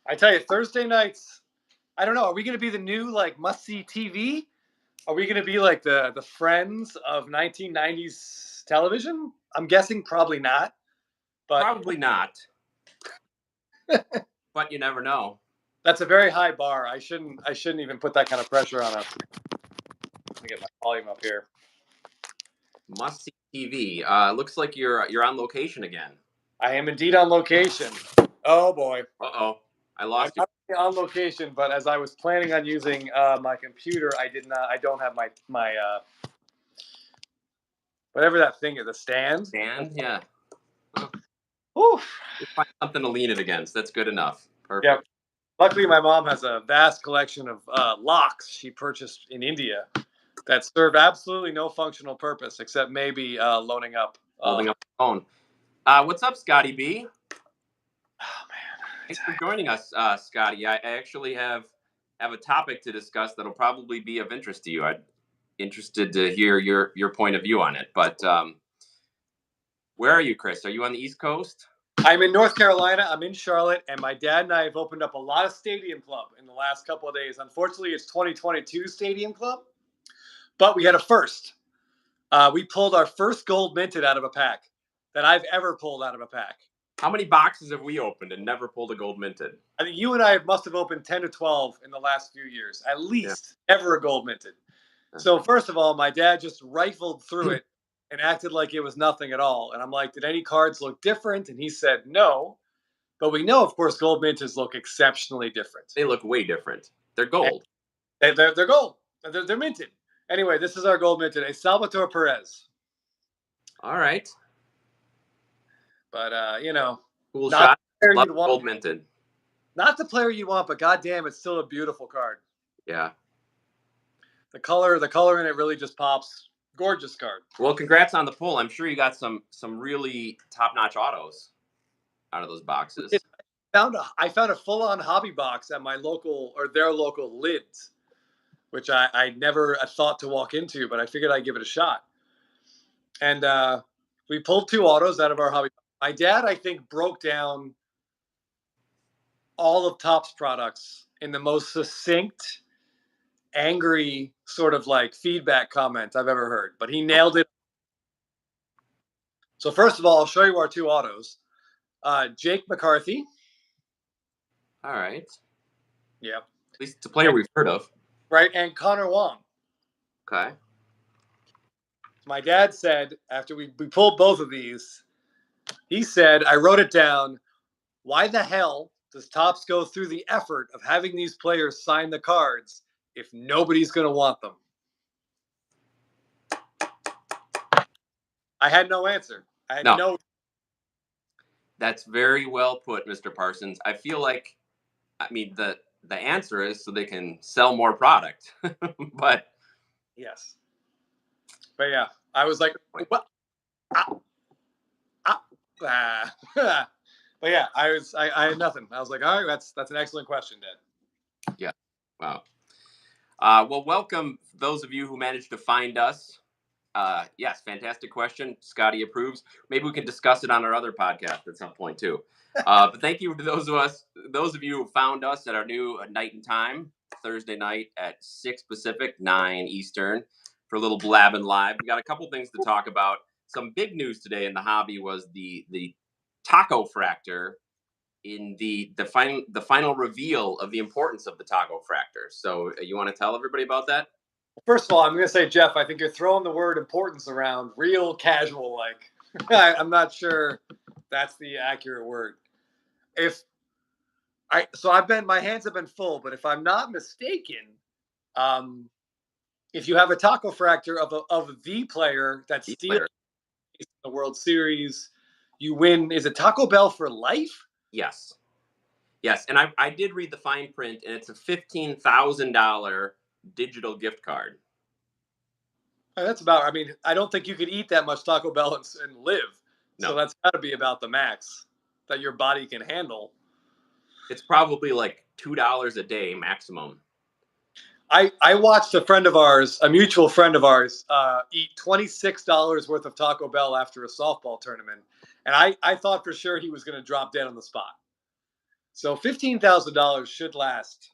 I tell you, Thursday nights, I don't know. Are we going to be the new like must-see TV? Are we going to be like the Friends of 1990s television? I'm guessing probably not. But Probably not. But you never know. That's a very high bar. I shouldn't even put that kind of pressure on us. Let me get my volume up here. Must see TV. Looks like you're on location again. I am indeed on location. Oh boy. Uh-oh. I lost I'm not on location, but as I was planning on using my computer, I don't have my whatever that thing is, the stand. Stand, yeah. Oof. You find something to lean it against. That's good enough. Perfect. Yeah. Luckily, my mom has a vast collection of locks she purchased in India that serve absolutely no functional purpose except maybe loading up. Holding up the phone. What's up, Scotty B? Oh man! Thanks for joining us, Scotty. I actually have a topic to discuss that'll probably be of interest to you. I'm interested to hear your point of view on it. But where are you, Chris? Are you on the East Coast? I'm in North Carolina. I'm in Charlotte, and my dad and I have opened up a lot of Stadium Club in the last couple of days. Unfortunately, it's 2022 Stadium Club, but we had a first. We pulled our first gold minted out of a pack that I've ever pulled out of a pack. How many boxes have we opened and never pulled a gold minted? I think you and I must have opened 10 to 12 in the last few years, at least, ever a gold minted. So first of all, my dad just rifled through it and acted like it was nothing at all. And I'm like, did any cards look different? And he said no. But we know, of course, gold mints look exceptionally different. They look way different. They're gold. They're gold. They're minted. Anyway, this is our gold minted, a Salvatore Perez. All right. But, cool shot. Love gold minted. Not the player you want, but goddamn, it's still a beautiful card. Yeah. The color in it really just pops. Gorgeous card. Well, congrats on the pull. I'm sure you got some really top-notch autos out of those boxes. I found a full-on hobby box at my local or their local Lids, which I never thought to walk into, but I figured I'd give it a shot. And we pulled 2 autos out of our hobby box. My dad, I think, broke down all of Topps products in the most succinct, angry sort of like feedback comment I've ever heard, but he nailed it. So first of all, I'll show you our 2 autos. Jake McCarthy. All right. Yeah. At least it's a player we've heard of. Right, and Connor Wong. Okay. My dad said, after we pulled both of these, he said, I wrote it down, why the hell does Topps go through the effort of having these players sign the cards if nobody's going to want them? I had no answer. I had no. That's very well put, Mr. Parsons. I feel like, the answer is so they can sell more product. But yes. But yeah, I was like, what? But yeah, I had nothing. I was like, all right, that's an excellent question, Dad. Yeah. Wow. Well, welcome those of you who managed to find us. Yes, fantastic question. Scotty approves. Maybe we can discuss it on our other podcast at some point too. But thank you to those of you who found us at our new night and time, Thursday night at 6 Pacific, 9 Eastern, for a little Blabbin Live. We got a couple things to talk about. Some big news today in the hobby was the taco fractor in the final reveal of the importance of the taco fractor. So you want to tell everybody about that? First of all, I'm going to say, Jeff, I think you're throwing the word importance around real casual like. I'm not sure that's the accurate word. My hands have been full, but if I'm not mistaken, if you have a taco fractor of the player that's stealing the World Series, you win. Is it Taco Bell for life? Yes. And I did read the fine print, and it's a $15,000 digital gift card. That's about. I don't think you could eat that much Taco Bell and live. No. So that's got to be about the max that your body can handle. It's probably like $2 a day maximum. I watched a mutual friend of ours, eat $26 worth of Taco Bell after a softball tournament. And I thought for sure he was going to drop dead on the spot. So $15,000 should last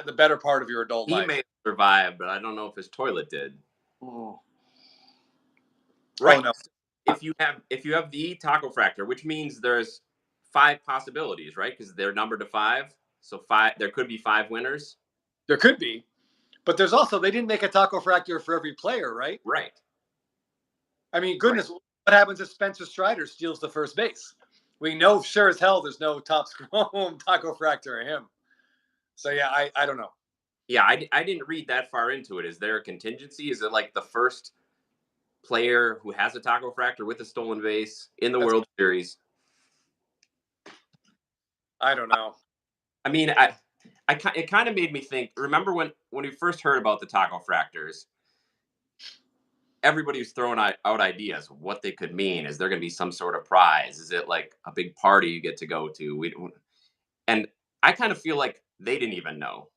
the better part of your adult He life. may survive, but I don't know if his toilet did. Oh. Right. Oh, no. If you have the taco fractor, which means there's 5 possibilities, right? Because they're numbered to 5. So there could be 5 winners. There could be. But there's also, they didn't make a taco fractor for every player, right? Right. I mean, goodness, right. What happens if Spencer Strider steals the first base? We know sure as hell there's no Topps Chrome taco fractor of him. So, yeah, I don't know. Yeah, I didn't read that far into it. Is there a contingency? Is it like the first player who has a taco fractor with a stolen base in the World Series? I don't know. I mean, it kind of made me think. Remember when we first heard about the taco fractors? Everybody was throwing out ideas of what they could mean. Is there going to be some sort of prize? Is it like a big party you get to go to? And I kind of feel like they didn't even know.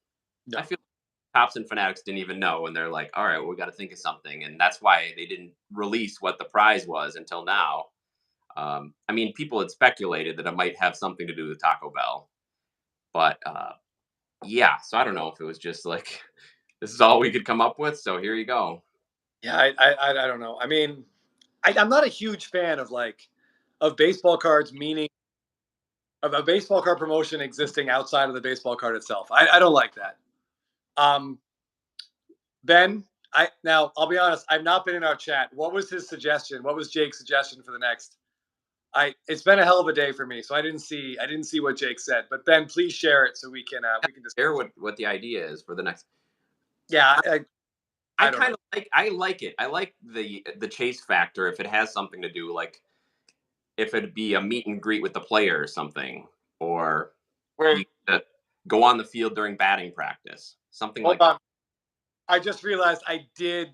No. I feel like Topps and Fanatics didn't even know, and they're like, all right, well, we got to think of something. And that's why they didn't release what the prize was until now. I mean, people had speculated that it might have something to do with Taco Bell. But yeah, so I don't know if it was just like, this is all we could come up with, so here you go. Yeah, I don't know. I mean, I'm not a huge fan of baseball cards, meaning of a baseball card promotion existing outside of the baseball card itself. I don't like that. Ben, now I'll be honest, I've not been in our chat. What was his suggestion? What was Jake's suggestion for the next? It's been a hell of a day for me, so I didn't see what Jake said. But Ben, please share it so we can discuss. Share what the idea is for the next. Yeah, I kind of I like it. I like the chase factor if it has something to do, like if it'd be a meet and greet with the player or something, or you go on the field during batting practice, something like that. I just realized I did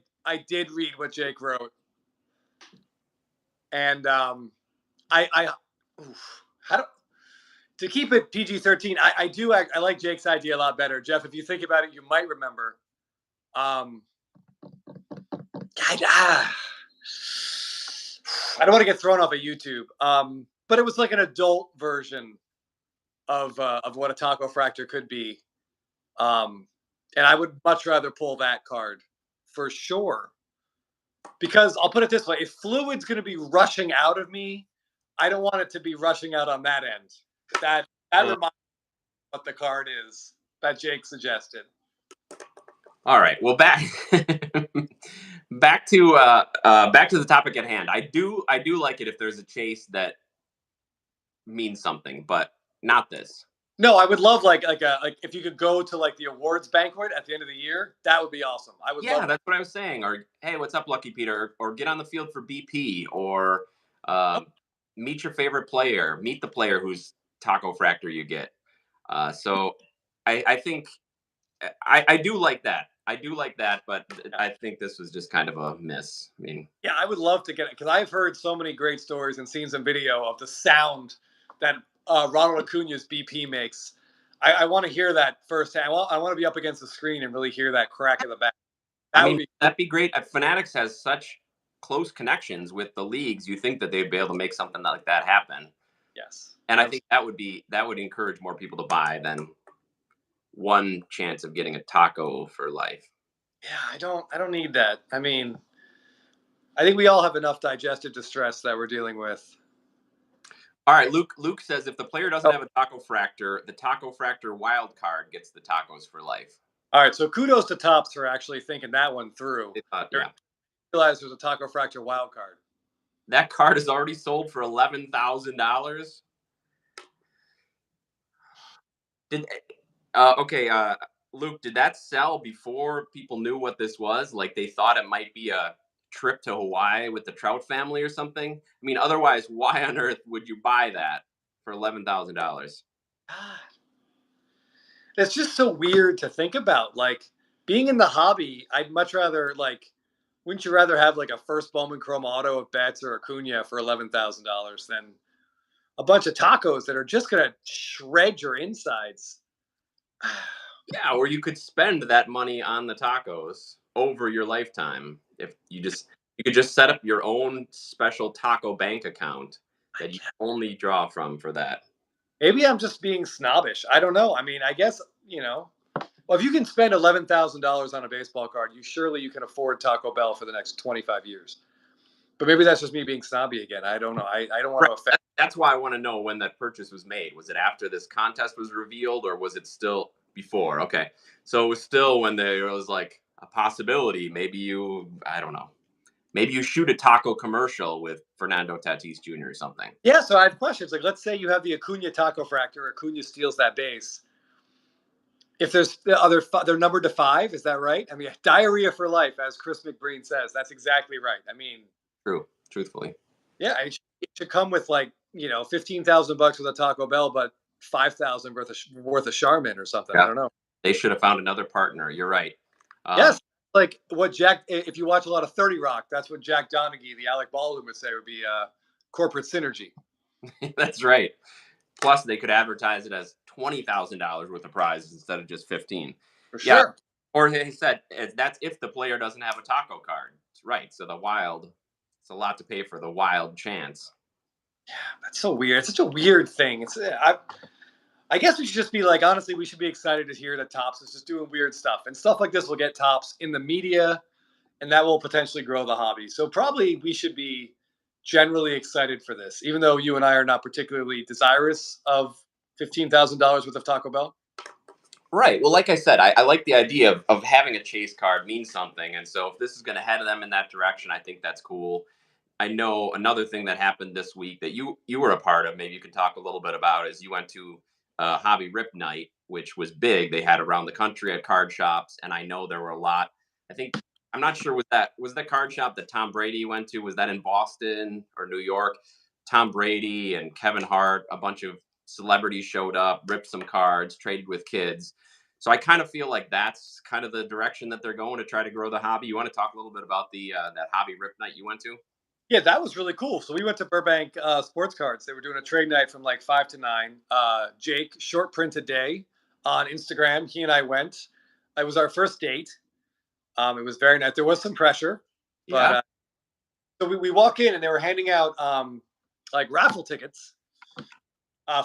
read what Jake wrote, and to keep it PG-13, I like Jake's idea a lot better. Jeff, if you think about it, you might remember. I don't want to get thrown off of YouTube, but it was like an adult version of what a taco fractor could be, and I would much rather pull that card for sure. Because I'll put it this way: if fluid's going to be rushing out of me, I don't want it to be rushing out on that end. That reminds me what the card is that Jake suggested. All right. Well, back to the topic at hand. I do like it if there's a chase that means something, but not this. No, I would love like if you could go to like the awards banquet at the end of the year, that would be awesome. I would. Yeah, that's what I was saying. Or hey, what's up, Lucky Peter? Or get on the field for BP, or meet your favorite player, meet the player whose taco fractor you get. So I think I do like that. I do like that, but I think this was just kind of a miss. I mean, yeah, I would love to get it because I've heard so many great stories and seen some video of the sound that Ronald Acuna's BP makes. I want to hear that firsthand. I want to be up against the screen and really hear that crack in the back. That'd be great. Fanatics has such close connections with the leagues. You think that they'd be able to make something like that happen? Yes, and I think that would encourage more people to buy than one chance of getting a taco for life. Yeah, I don't need that. I mean, I think we all have enough digestive distress that we're dealing with. All right, Luke says if the player doesn't have a taco fractor, the taco fractor wild card gets the tacos for life. All right, so kudos to Topps for actually thinking that one through. Yeah. I realized there's a taco fractor wild card. That card is already sold for $11,000. Luke, did that sell before people knew what this was? Like they thought it might be a trip to Hawaii with the Trout family or something? I mean, otherwise, why on earth would you buy that for $11,000? It's just so weird to think about. Like being in the hobby, I'd much rather wouldn't you rather have like a first Bowman Chrome auto of Betts or Acuna for $11,000 than a bunch of tacos that are just gonna shred your insides? Yeah, or you could spend that money on the tacos over your lifetime. If you could just set up your own special taco bank account that you only draw from for that. Maybe I'm just being snobbish. I don't know. I mean, I guess, well, if you can spend $11,000 on a baseball card, you can afford Taco Bell for the next 25 years. But maybe that's just me being snobby again. I don't know. I don't want to offend. That's why I want to know when that purchase was made. Was it after this contest was revealed, or was it still before? Okay, so it was still when there was like a possibility. I don't know. Maybe you shoot a taco commercial with Fernando Tatis Jr. or something. Yeah, so I have questions. Like, let's say you have the Acuna taco fractor. Acuna steals that base. If there's the other, they're numbered to 5. Is that right? I mean, diarrhea for life, as Chris McBreen says. That's exactly right. I mean, true. Truthfully, yeah, it should come with like $15,000 with a Taco Bell, but 5,000 worth of Charmin or something. yeah. I don't know. They should have found another partner. You're right. Yes, like what Jack. If you watch a lot of 30 Rock, that's what Jack Donaghy, the Alec Baldwin, would say would be corporate synergy. That's right. Plus, they could advertise it as $20,000 worth of prizes instead of just 15. For sure. Yeah. Or he said that's if the player doesn't have a taco card. Right. So it's a lot to pay for the wild chance. Yeah, that's so weird. It's such a weird thing. I guess we should just be like, honestly, we should be excited to hear that Topps is just doing weird stuff. And stuff like this will get Topps in the media, and that will potentially grow the hobby. So probably we should be generally excited for this, even though you and I are not particularly desirous of $15,000 worth of Taco Bell. Right. Well, like I said, I like the idea of having a chase card means something. And so if this is going to head them in that direction, I think that's cool. I know another thing that happened this week that you were a part of, maybe you could talk a little bit about, is you went to Hobby Rip Night, which was big. They had around the country at card shops, and I know there were a lot. I'm not sure, was the card shop that Tom Brady went to? Was that in Boston or New York? Tom Brady and Kevin Hart, a bunch of celebrities showed up, ripped some cards, traded with kids. So I kind of feel like that's kind of the direction that they're going to try to grow the hobby. You want to talk a little bit about the that Hobby Rip Night you went to? Yeah, that was really cool. So we went to Burbank Sports Cards. They were doing a trade night from like 5 to 9. Jake, short print a day on Instagram. He and I went. It was our first date. It was very nice. There was some pressure, but so we walk in and they were handing out like raffle tickets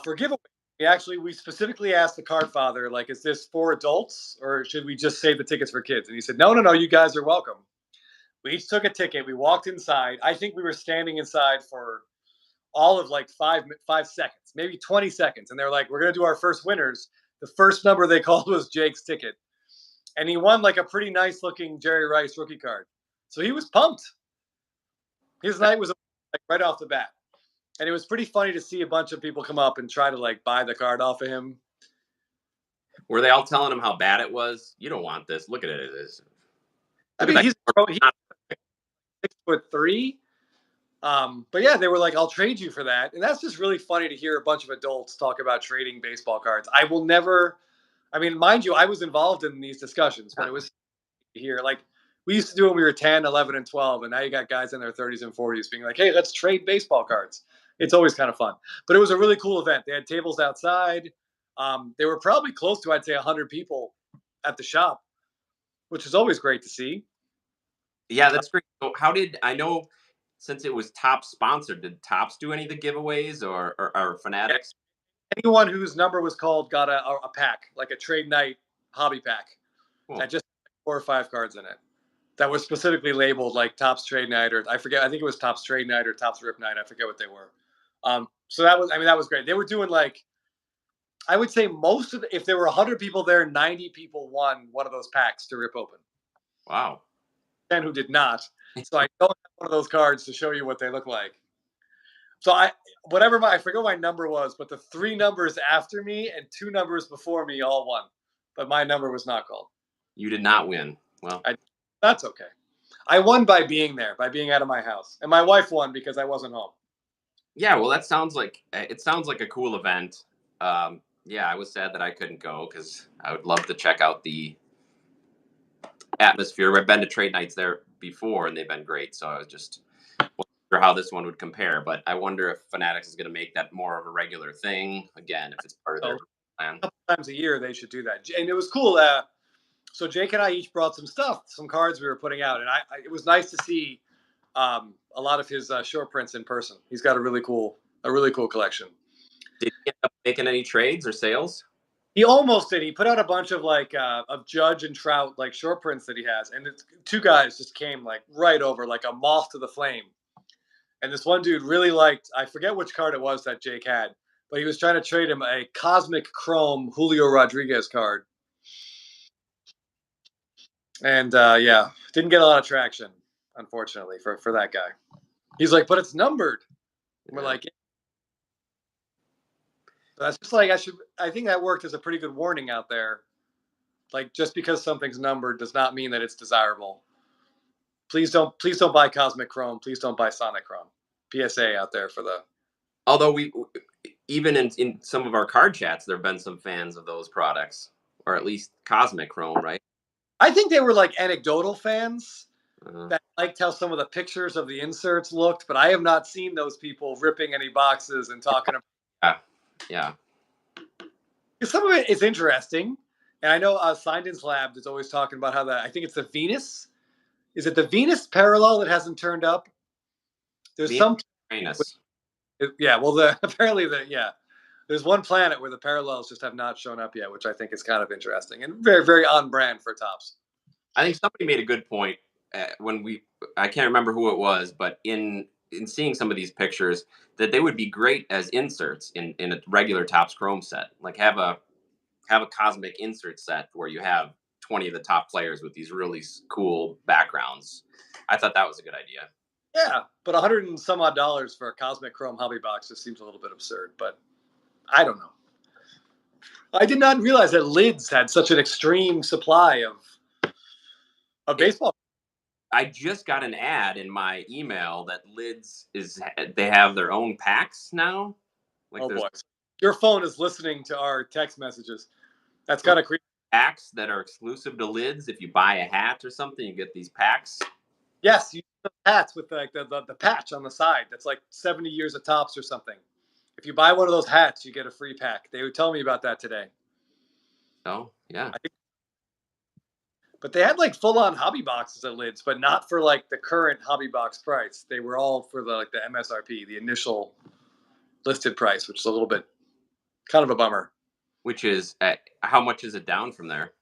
for giveaway. We specifically asked the card father, like, is this for adults or should we just save the tickets for kids? And he said, no, you guys are welcome. We each took a ticket. We walked inside. I think we were standing inside for all of like 5 seconds, maybe 20 seconds. And they're like, we're going to do our first winners. The first number they called was Jake's ticket. And he won like a pretty nice looking Jerry Rice rookie card. So he was pumped. His night was like right off the bat. And it was pretty funny to see a bunch of people come up and try to like buy the card off of him. Were they all telling him how bad it was? You don't want this. Look at it. I mean, he's 6'3". But yeah, they were like, I'll trade you for that. And that's just really funny to hear a bunch of adults talk about trading baseball cards. I will never, I mean, mind you, I was involved in these discussions, but it was here. Like we used to do when we were 10, 11, and 12. And now you got guys in their 30s and 40s being like, hey, let's trade baseball cards. It's always kind of fun. But it was a really cool event. They had tables outside. They were probably close to, I'd say, 100 people at the shop, which is always great to see. Yeah, that's great. So I know since it was Topps sponsored, did Topps do any of the giveaways or Fanatics? Anyone whose number was called got a pack, like a trade night hobby pack. Cool. That just had 4 or 5 cards in it that was specifically labeled like Topps Trade Night, or I forget, I think it was Topps Trade Night or Topps Rip Night. I forget what they were. So that was great. They were doing like, I would say if there were 100 people there, 90 people won one of those packs to rip open. Wow. 10 who did not. So I don't have one of those cards to show you what they look like. So I forget what my number was, but the 3 numbers after me and 2 numbers before me all won. But my number was not called. You did not win. Well, that's okay. I won by being there, by being out of my house. And my wife won because I wasn't home. Yeah, well, it sounds like a cool event. Yeah, I was sad that I couldn't go because I would love to check out the atmosphere. I've been to trade nights there before, and they've been great. So I was just wondering how this one would compare. But I wonder if Fanatics is going to make that more of a regular thing again, if it's part of their plan. A couple times a year, they should do that. And it was cool. So Jake and I each brought some stuff, some cards we were putting out, and it was nice to see a lot of his short prints in person. He's got a really cool collection. Did he end up making any trades or sales? He almost did. He put out a bunch of of Judge and Trout like short prints that he has, and two guys just came like right over like a moth to the flame. And this one dude really liked, I forget which card it was that Jake had, but he was trying to trade him a Cosmic Chrome Julio Rodriguez card. And yeah, didn't get a lot of traction, unfortunately, for that guy. He's like, but it's numbered. And we're like, yeah. That's just like I think that worked as a pretty good warning out there. Like, just because something's numbered does not mean that it's desirable. Please don't buy Cosmic Chrome. Please don't buy Sonic Chrome. PSA out there for the. Although even in some of our card chats, there have been some fans of those products, or at least Cosmic Chrome, right? I think they were like anecdotal fans that liked how some of the pictures of the inserts looked, but I have not seen those people ripping any boxes and talking about. Yeah. Some of it is interesting, and I know Signden's Lab is always talking about how I think it's the Venus. Is it the Venus parallel that hasn't turned up? There's Venus. Yeah, well, apparently there's one planet where the parallels just have not shown up yet, which I think is kind of interesting and very, very on brand for Topps. I think somebody made a good point when I can't remember who it was, but in seeing some of these pictures, that they would be great as inserts in a regular Topps Chrome set. Like have a cosmic insert set where you have 20 of the top players with these really cool backgrounds. I thought that was a good idea. Yeah, but $100 and some odd for a Cosmic Chrome hobby box just seems a little bit absurd, but I don't know. I did not realize that Lids had such an extreme supply of baseball. I just got an ad in my email that Lids they have their own packs now. Like oh boy, your phone is listening to our text messages. That's kind of creepy. Packs that are exclusive to Lids. If you buy a hat or something, you get these packs. Yes, you get the hats with like the patch on the side. That's like 70 years of Topps or something. If you buy one of those hats, you get a free pack. They would tell me about that today. Oh, yeah. But they had like full-on hobby boxes at Lids, but not for like the current hobby box price. They were all for the MSRP, the initial listed price, which is a little bit kind of a bummer. Which is how much is it down from there?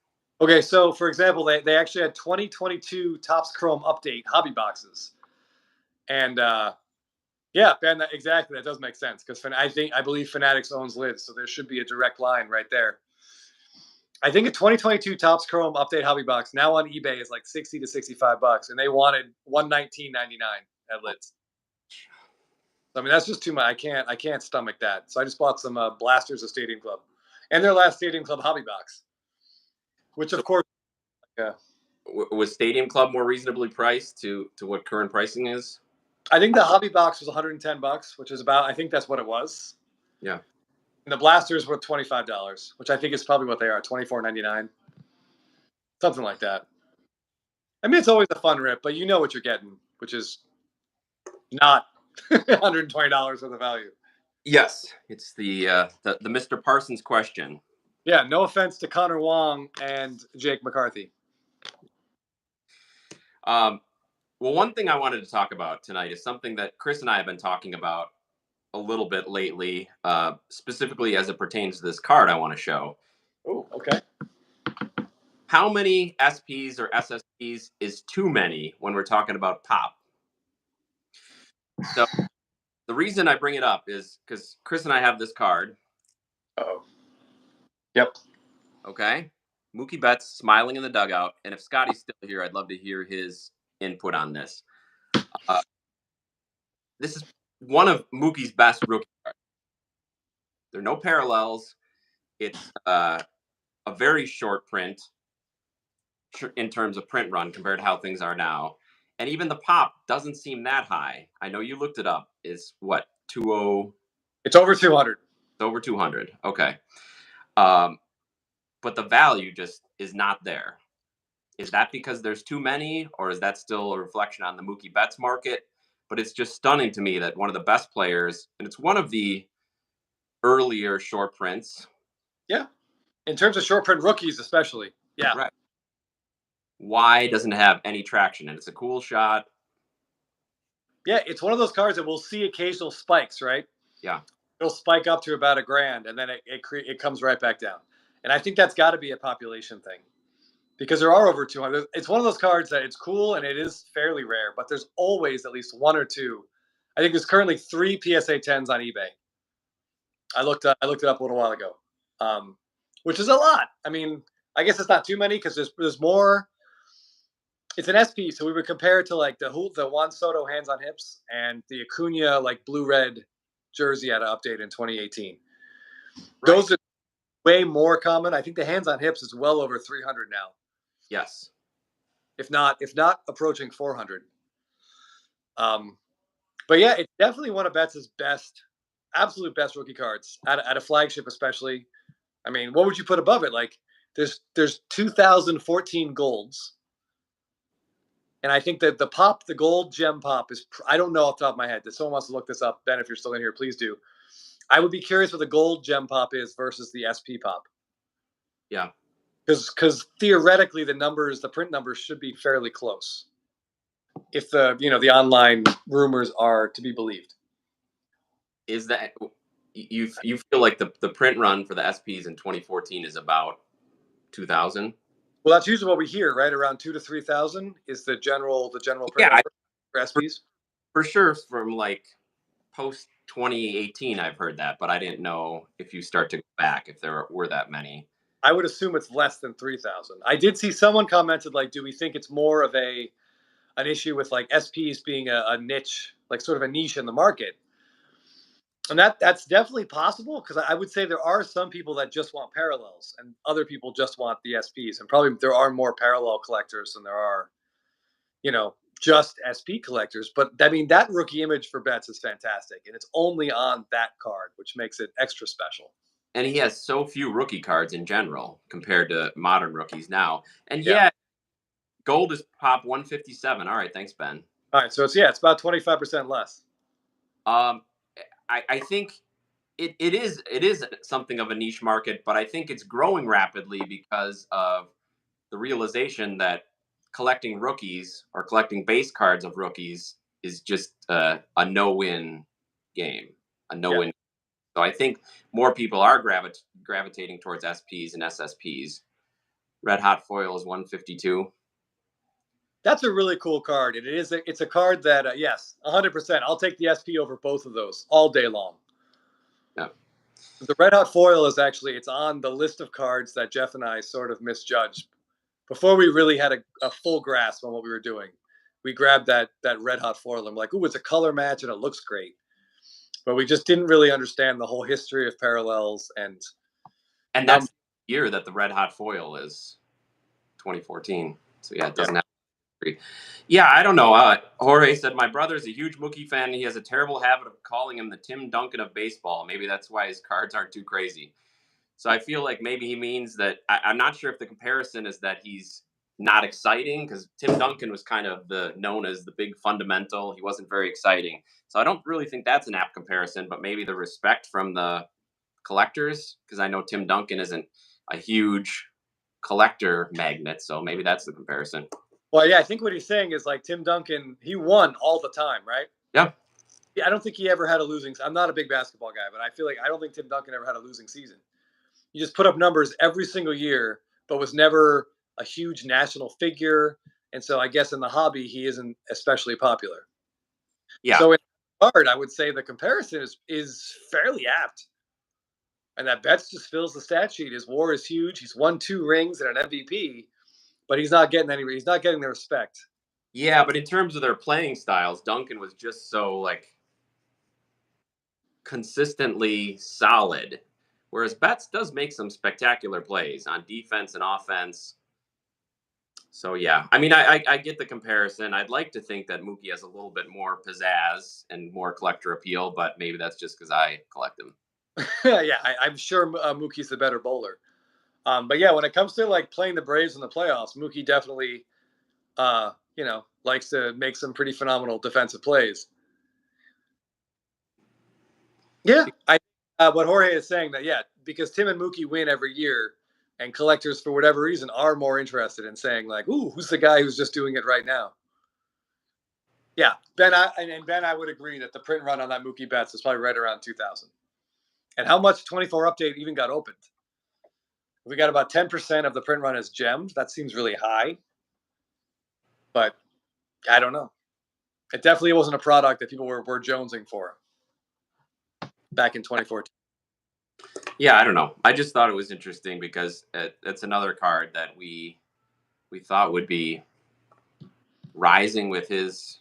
Okay, so for example, they actually had 2022 Topps Chrome update hobby boxes, and yeah, Ben, exactly, that does make sense because I believe Fanatics owns Lids, so there should be a direct line right there. I think a 2022 Topps Chrome update hobby box now on eBay is like $60 to $65, and they wanted $119.99 at Lids. I mean, that's just too much. I can't stomach that. So I just bought some Blasters of Stadium Club, and their last Stadium Club hobby box, which of course, was Stadium Club more reasonably priced to what current pricing is? I think the hobby box was $110, which is about. I think that's what it was. Yeah. And the Blasters were $25, which I think is probably what they are, $24.99, something like that. I mean, it's always a fun rip, but you know what you're getting, which is not $120 worth of value. Yes, it's the Mr. Parsons question. Yeah, no offense to Connor Wong and Jake McCarthy. Well, one thing I wanted to talk about tonight is something that Chris and I have been talking about a little bit lately, specifically as it pertains to this card I want to show. Oh, okay. How many SPs or SSPs is too many when we're talking about pop? So the reason I bring it up is because Chris and I have this card. Uh-oh. Yep. Okay. Mookie Betts smiling in the dugout. And if Scotty's still here, I'd love to hear his input on this. This is one of Mookie's best rookie cards. There are no parallels. It's a very short print in terms of print run compared to how things are now. And even the pop doesn't seem that high. I know you looked it up. It's what, 2.0? It's over 200. It's over 200. Okay. But the value just is not there. Is that because there's too many, or is that still a reflection on the Mookie Betts market? But it's just stunning to me that one of the best players, and it's one of the earlier short prints. Yeah. In terms of short print rookies, especially. Yeah. Right. Why doesn't it have any traction? And it's a cool shot. Yeah, it's one of those cards that we'll see occasional spikes, right? Yeah. it'll spike up to about $1,000, and then it comes right back down. And I think that's got to be a population thing, because there are over 200. It's one of those cards that it's cool and it is fairly rare, but there's always at least one or two. I think there's currently 3 PSA 10s on eBay. I looked it up a little while ago, which is a lot. I mean, I guess it's not too many because there's more. It's an SP, so we would compare it to like the Juan Soto hands on hips and the Acuna like blue red jersey had an update in 2018. Right. Those are way more common. I think the hands on hips is well over 300 now. Yes, if not approaching 400. But yeah, it's definitely one of Betts' absolute best rookie cards at a flagship, especially. I mean, what would you put above it? Like, there's 2014 golds. And I think that the gold gem pop is, I don't know off the top of my head. If someone wants to look this up, Ben, if you're still in here, please do. I would be curious what the gold gem pop is versus the SP pop. Yeah. Because theoretically, the print numbers should be fairly close, if the online rumors are to be believed. Is that you feel like the print run for the SPs in 2014 is about 2,000? Well, that's usually what we hear, right? Around 2,000 to 3,000 is the general print number for SPs. For sure, from like post 2018, I've heard that, but I didn't know if you start to go back if there were that many. I would assume it's less than 3,000. I did see someone commented, like, do we think it's more of an issue with like SPs being a niche, like sort of a niche in the market? And that's definitely possible, because I would say there are some people that just want parallels and other people just want the SPs. And probably there are more parallel collectors than there are, just SP collectors. But I mean, that rookie image for Betts is fantastic. And it's only on that card, which makes it extra special. And he has so few rookie cards in general compared to modern rookies now. And gold is pop 157. All right, thanks, Ben. All right, so it's about 25% less. I think it is something of a niche market, but I think it's growing rapidly because of the realization that collecting rookies or collecting base cards of rookies is just a no-win game, a no-win. Yeah. So I think more people are gravitating towards SPs and SSPs. Red Hot Foil is 152. That's a really cool card. It's a card that, yes, 100%. I'll take the SP over both of those all day long. Yeah. The Red Hot Foil is it's on the list of cards that Jeff and I sort of misjudged. Before we really had a full grasp on what we were doing, we grabbed that Red Hot Foil and like, ooh, it's a color match and it looks great. But we just didn't really understand the whole history of parallels. And that's the year that the Red Hot Foil is 2014. So yeah, it doesn't have. Yeah, I don't know. Jorge said, my brother's a huge Mookie fan, and he has a terrible habit of calling him the Tim Duncan of baseball. Maybe that's why his cards aren't too crazy. So I feel like maybe he means that I'm not sure if the comparison is that he's not exciting, because Tim Duncan was kind of known as the big fundamental. He wasn't very exciting. So I don't really think that's an apt comparison, but maybe the respect from the collectors, because I know Tim Duncan isn't a huge collector magnet. So maybe that's the comparison. Well, yeah, I think what he's saying is like Tim Duncan, he won all the time, right? Yeah. I don't think he ever had a losing. I'm not a big basketball guy, but I don't think Tim Duncan ever had a losing season. He just put up numbers every single year, but was never a huge national figure. And so I guess in the hobby, he isn't especially popular. Yeah. So in the card, I would say the comparison is fairly apt. And that Betts just fills the stat sheet. His WAR is huge. He's won 2 rings and an MVP. But he's not getting the respect. Yeah, but in terms of their playing styles, Duncan was just so like consistently solid, whereas Betts does make some spectacular plays on defense and offense. So yeah, I mean, I get the comparison. I'd like to think that Mookie has a little bit more pizzazz and more collector appeal, but maybe that's just because I collect them. Yeah, I'm sure Mookie's the better bowler. But yeah, when it comes to like playing the Braves in the playoffs, Mookie definitely, likes to make some pretty phenomenal defensive plays. Yeah, what Jorge is saying that, because Tim and Mookie win every year, and collectors for whatever reason are more interested in saying like, "Ooh, who's the guy who's just doing it right now?" Yeah, Ben, I would agree that the print run on that Mookie Betts is probably right around 2,000. And how much 24 update even got opened? We got about 10% of the print run as gems. That seems really high, but I don't know. It definitely wasn't a product that people were jonesing for back in 2014. Yeah, I don't know. I just thought it was interesting because it's another card that we thought would be rising with his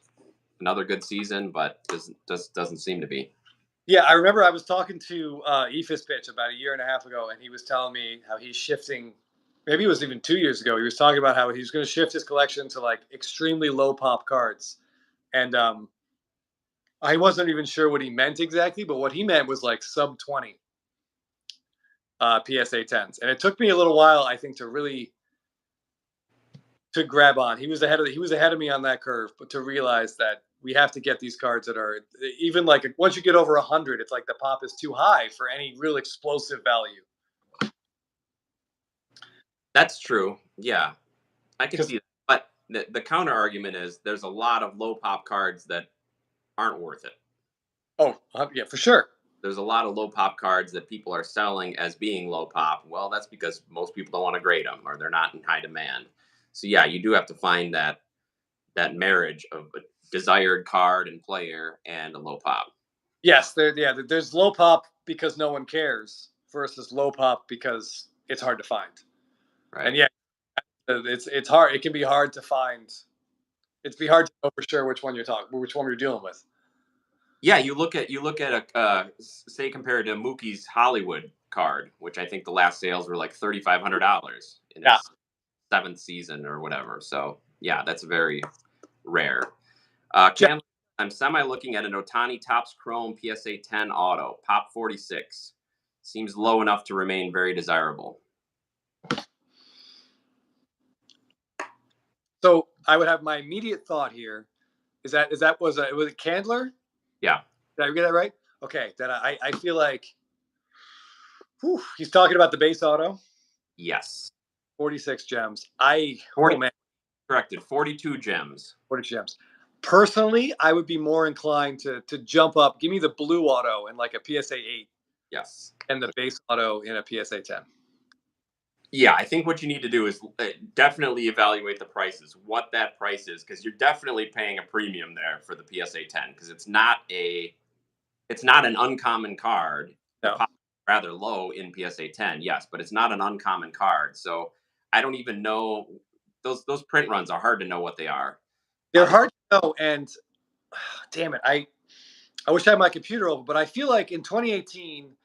another good season, but doesn't seem to be. Yeah, I remember I was talking to Ephus Pitch about a year and a half ago, and he was telling me how he's shifting. Maybe it was even 2 years ago. He was talking about how he's going to shift his collection to like extremely low pop cards, and I wasn't even sure what he meant exactly, but what he meant was like sub 20 PSA 10s, and it took me a little while, I think, to really to grab on. He was ahead of me on that curve, but to realize that we have to get these cards that are even like once you get over 100, it's like the pop is too high for any real explosive value. That's true. Yeah, I can see that. But the counter argument is there's a lot of low pop cards that aren't worth it. Oh, yeah, for sure. There's a lot of low pop cards that people are selling as being low pop. Well, that's because most people don't want to grade them or they're not in high demand. So yeah, you do have to find that marriage of a desired card and player and a low pop. Yes, there's low pop because no one cares versus low pop because it's hard to find. Right. And yeah, it's hard. It can be hard to find. It's be hard to know for sure which one you're dealing with. Yeah, you look at a say compared to Mookie's Hollywood card, which I think the last sales were like $3,500 in his 7th season or whatever. So yeah, that's very rare. Chandler, I'm semi looking at an Ohtani Topps Chrome PSA 10 auto, Pop 46. Seems low enough to remain very desirable. So I would have my immediate thought here. Was it Candler? Yeah. Did I get that right? Okay. Then I feel like he's talking about the base auto. Yes. 46 gems. 42 gems. 40 gems. Personally, I would be more inclined to jump up. Give me the blue auto in like a PSA 8. Yes. And the base auto in a PSA 10. Yeah, I think what you need to do is definitely evaluate the prices, what that price is, because you're definitely paying a premium there for the PSA 10 because it's not an uncommon card. No. The pop is rather low in PSA 10, yes, but it's not an uncommon card. So I don't even know those print runs are hard to know what they are. They're hard to know, and damn it, I wish I had my computer open, but I feel like in 2018,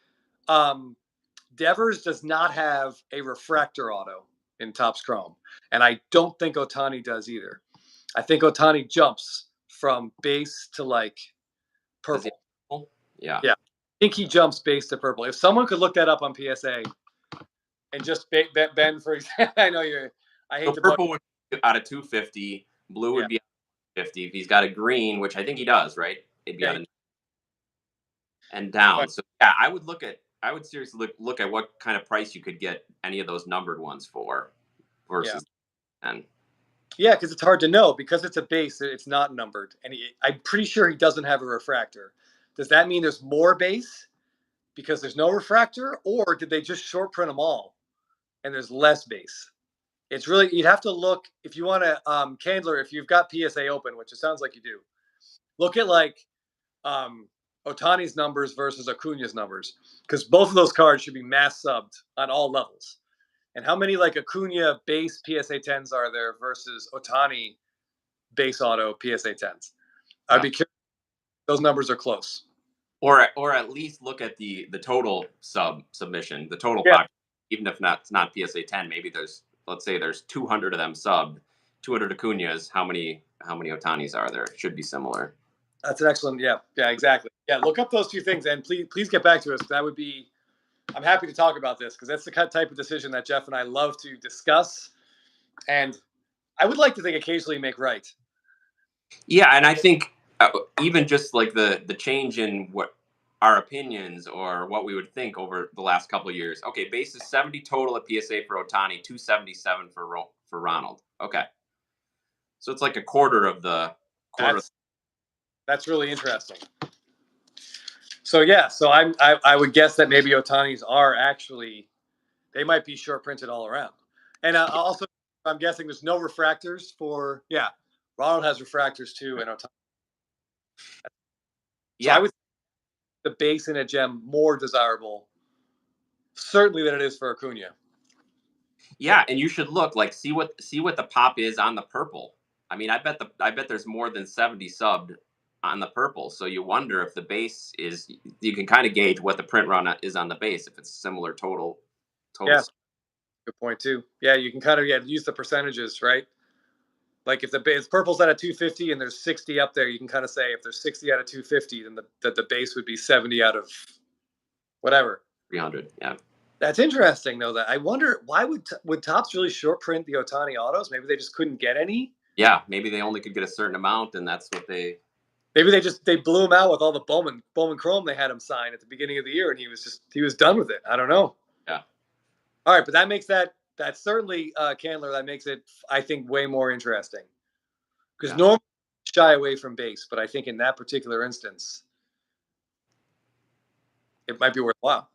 Devers does not have a refractor auto in Topps Chrome, and I don't think Ohtani does either. I think Ohtani jumps from base to like purple. Yeah. Yeah. I think he jumps base to purple. If someone could look that up on PSA and just Ben, for example, I hate so purple would be out of 250, blue would be out of 50. If he's got a green, which I think he does, right? It'd be out of and down. Right. So yeah, I would seriously look at what kind of price you could get any of those numbered ones for versus and yeah, because it's hard to know because it's a base. It's not numbered, and I'm pretty sure he doesn't have a refractor. Does that mean there's more base because there's no refractor, or did they just short print them all and there's less base? It's really you'd have to look if you want to Candler. If you've got PSA open, which it sounds like you do, look at like Ohtani's numbers versus Acuna's numbers because both of those cards should be mass subbed on all levels. And how many like Acuna base PSA 10s are there versus Ohtani base auto PSA 10s? I'd be curious. Those numbers are close. Or at least look at the total submission, the total pop, even if it's not PSA 10. Maybe let's say there's 200 of them subbed, 200 Acunas. How many Ohtanis are there? It should be similar. That's an excellent. Yeah, exactly. Yeah, look up those two things and please get back to us. That would be. I'm happy to talk about this because that's the type of decision that Jeff and I love to discuss, and I would like to think occasionally make right. Yeah, and I think even just like the change in what our opinions or what we would think over the last couple of years. Okay, base is 70 total at PSA for Ohtani, 277 for Ronald. Okay, so it's like a quarter of the. That's really interesting. So yeah, so I would guess that maybe Ohtani's are actually, they might be short printed all around. And also, I'm guessing there's no refractors for, yeah, Ronald has refractors too, and Ohtani. So I would the base in a gem more desirable, certainly, than it is for Acuna. Yeah, and you should look like see what the pop is on the purple. I mean, I bet there's more than 70 subbed on the purple. So you wonder if the base is, you can kind of gauge what the print run is on the base if it's similar total. Yeah, good point too. Yeah, you can kind of use the percentages, right? Like if the base purple's at a 250 and there's 60 up there, you can kind of say if there's 60 out of 250, then the base would be 70 out of whatever 300. Yeah. That's interesting, though. That I wonder why would Topps really short print the Ohtani autos? Maybe they just couldn't get any. Yeah, maybe they only could get a certain amount, and that's what they. Maybe they blew him out with all the Bowman Chrome they had him sign at the beginning of the year, and he was done with it. I don't know. Yeah. All right, but that makes that's certainly Candler. That makes it, I think, way more interesting because normally shy away from base, but I think in that particular instance, it might be worthwhile.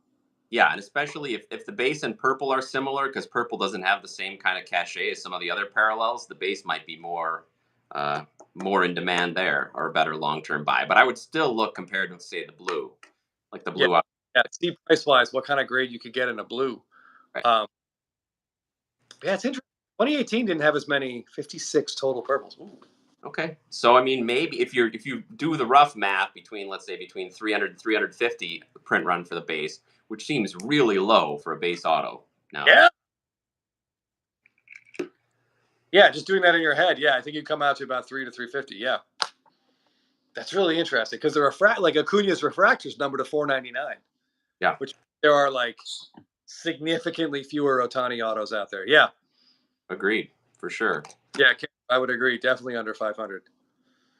Yeah, and especially if the base and purple are similar, because purple doesn't have the same kind of cachet as some of the other parallels, the base might be more in demand there, or a better long-term buy. But I would still look compared to, say, the blue, like the blue. Yeah, see price-wise what kind of grade you could get in a blue. Right. Yeah, it's interesting. 2018 didn't have as many, 56 total purples. Ooh. Okay, so I mean, maybe if you do the rough math between, let's say, between 300 and 350 print run for the base, which seems really low for a base auto now. Yeah. Yeah, just doing that in your head. Yeah, I think you come out to about 300 to 350. Yeah. That's really interesting because the like Acuna's refractors numbered to 499. Yeah. Which there are like significantly fewer Ohtani autos out there. Yeah. Agreed, for sure. Yeah, I would agree. Definitely under 500.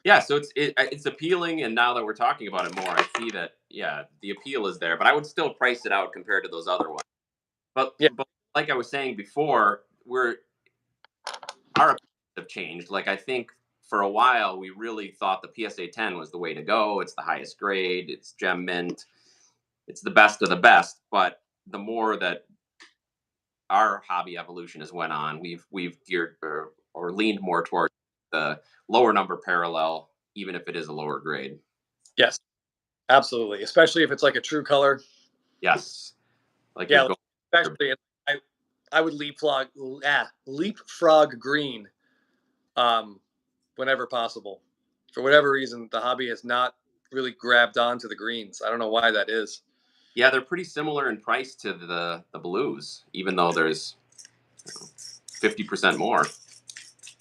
Yeah, so it's appealing, and now that we're talking about it more, I see that the appeal is there. But I would still price it out compared to those other ones. But like I was saying before, our opinions have changed. Like I think for a while we really thought the PSA 10 was the way to go. It's the highest grade. It's gem mint. It's the best of the best. But the more that our hobby evolution has went on, we've geared or leaned more towards the lower number parallel, even if it is a lower grade. Yes, absolutely. Especially if it's like a true color. Yes. Like especially I would leapfrog green whenever possible. For whatever reason, the hobby has not really grabbed onto the greens. I don't know why that is. Yeah, they're pretty similar in price to the blues, even though there's 50% more.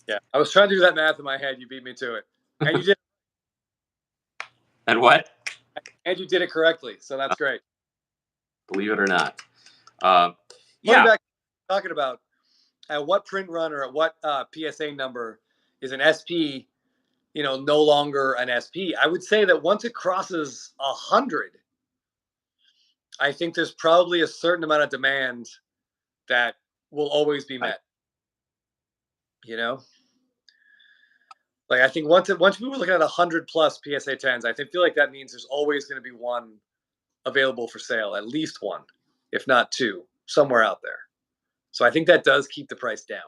Yeah, I was trying to do that math in my head. You beat me to it, and you did. And what? And you did it correctly, so that's great. Believe it or not. Back, talking about at what print run or at what PSA number is an SP, no longer an SP. I would say that once it crosses 100, I think there's probably a certain amount of demand that will always be met. Like I think once people are looking at 100 plus PSA 10s, I feel like that means there's always going to be one available for sale, at least one, if not two, somewhere out there. So I think that does keep the price down.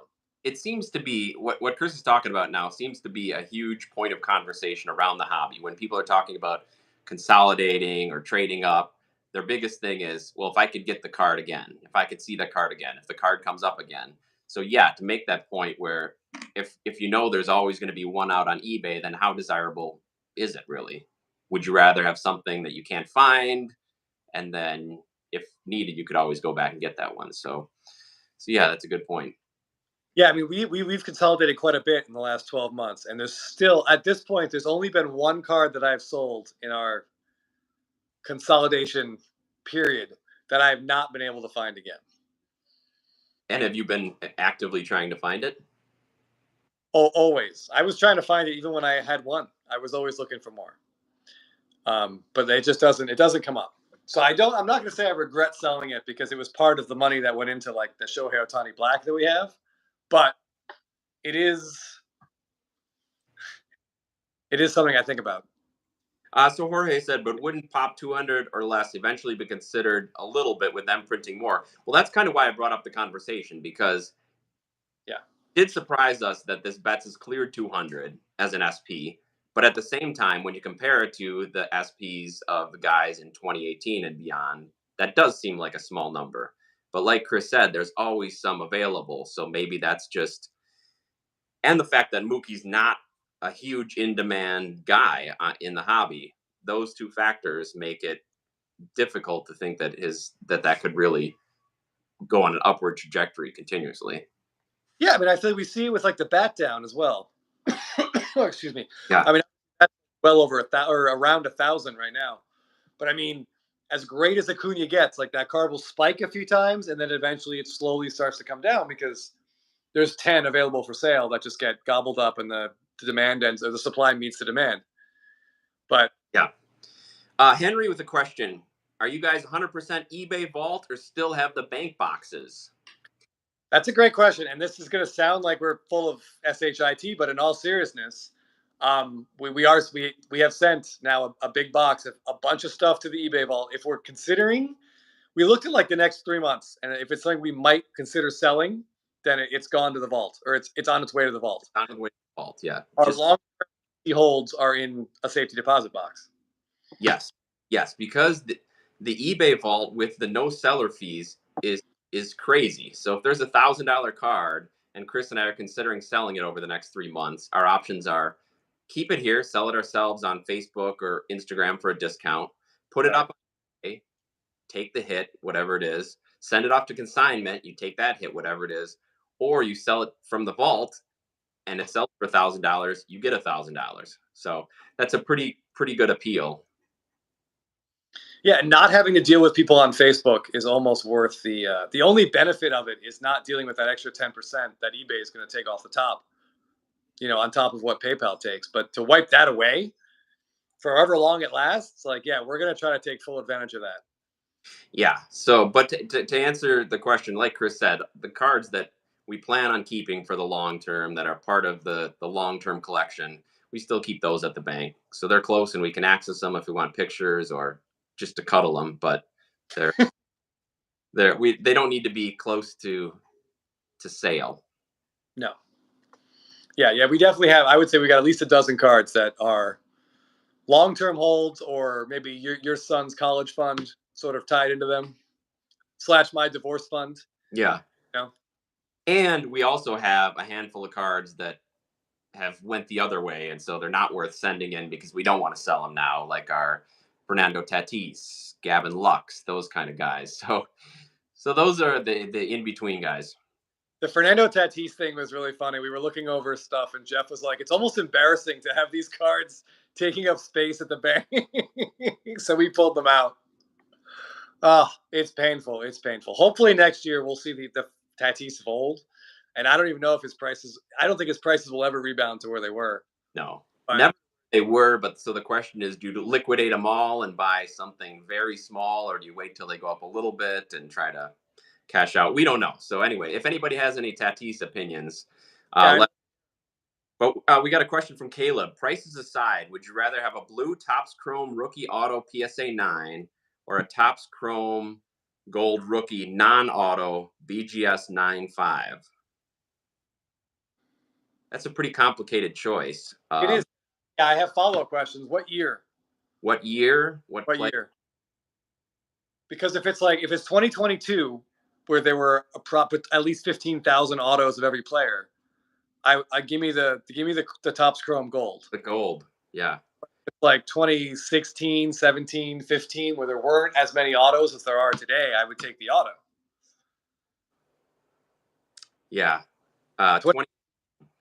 It seems to be what Chris is talking about now seems to be a huge point of conversation around the hobby. When people are talking about consolidating or trading up, their biggest thing is, well, if I could get the card again, if I could see the card again, if the card comes up again. So yeah, to make that point where if there's always going to be one out on eBay, then how desirable is it really? Would you rather have something that you can't find, and then if needed, you could always go back and get that one? So yeah, that's a good point. Yeah, I mean, we've consolidated quite a bit in the last 12 months, and there's still, at this point, there's only been one card that I've sold in our consolidation period that I have not been able to find again. And have you been actively trying to find it? Oh, always. I was trying to find it even when I had one. I was always looking for more. But it just doesn't come up. So I'm not going to say I regret selling it because it was part of the money that went into like the Shohei Ohtani Black that we have. But it is something I think about. So Jorge said, but wouldn't Pop 200 or less eventually be considered a little bit with them printing more? Well, that's kind of why I brought up the conversation, because Yeah. it did surprise us that this Betts has cleared 200 as an SP. But at the same time, when you compare it to the SPs of the guys in 2018 and beyond, that does seem like a small number. But like Chris said, there's always some available. So maybe that's just, and the fact that Mookie's not a huge in demand guy in the hobby, those two factors make it difficult to think that that could really go on an upward trajectory continuously. Yeah, I mean, I feel like we see it with like the bat down as well. Oh, excuse me. Yeah. I mean, that's well over or around 1,000 right now. But I mean, as great as Acuna gets, like that card will spike a few times, and then eventually it slowly starts to come down because there's 10 available for sale that just get gobbled up, and the demand ends, or the supply meets the demand. But yeah. Henry with a question: are you guys 100% eBay vault or still have the bank boxes? That's a great question, and this is going to sound like we're full of shit, but in all seriousness, we have sent now a big box of a bunch of stuff to the eBay vault. If we're considering, we looked at like the next 3 months, and if it's something we might consider selling, then it's gone to the vault, or it's on its way to the vault. On the way to the vault, yeah. Our long-term holds are in a safety deposit box. Yes, because the eBay vault with the no seller fees is crazy. So if there's $1,000 card and Chris and I are considering selling it over the next 3 months, our options are keep it here, sell it ourselves on Facebook or Instagram for a discount, put it up, take the hit, whatever it is, send it off to consignment, you take that hit, whatever it is, or you sell it from the vault and it sells for $1,000, you get $1,000. So that's a pretty good appeal. Yeah, not having to deal with people on Facebook is almost worth the only benefit of it is not dealing with that extra 10% that eBay is going to take off the top, on top of what PayPal takes. But to wipe that away for however long it lasts, like, yeah, we're going to try to take full advantage of that. Yeah. So, but to answer the question, like Chris said, the cards that we plan on keeping for the long term that are part of the long term collection, we still keep those at the bank. So they're close and we can access them if we want pictures or just to cuddle them. But they don't need to be close to sale. No. Yeah, we definitely have. I would say we got at least a dozen cards that are long-term holds, or maybe your son's college fund sort of tied into them, / my divorce fund. Yeah. And we also have a handful of cards that have went the other way, and so they're not worth sending in because we don't want to sell them now, like our Fernando Tatis, Gavin Lux, those kind of guys. So those are the in-between guys. The Fernando Tatis thing was really funny. We were looking over stuff, and Jeff was like, it's almost embarrassing to have these cards taking up space at the bank. So we pulled them out. Oh, it's painful. It's painful. Hopefully next year we'll see the Tatis fold. And I don't even know if I don't think his prices will ever rebound to where they were. No, never they were. But so the question is, do you liquidate them all and buy something very small, or do you wait till they go up a little bit and try to cash out? We don't know. So anyway, if anybody has any Tatis opinions, but we got a question from Caleb. Prices aside, would you rather have a blue Topps Chrome rookie auto PSA 9 or a Topps Chrome gold rookie non-auto BGS 9.5? That's a pretty complicated choice. It is. Yeah, I have follow-up questions. What year? What year? What year? Because if it's 2022, where there were at least 15,000 autos of every player, I give me the Topps Chrome gold. The gold, yeah. It's like 2016, 17, 15, where there weren't as many autos as there are today. I would take the auto. Yeah, 20.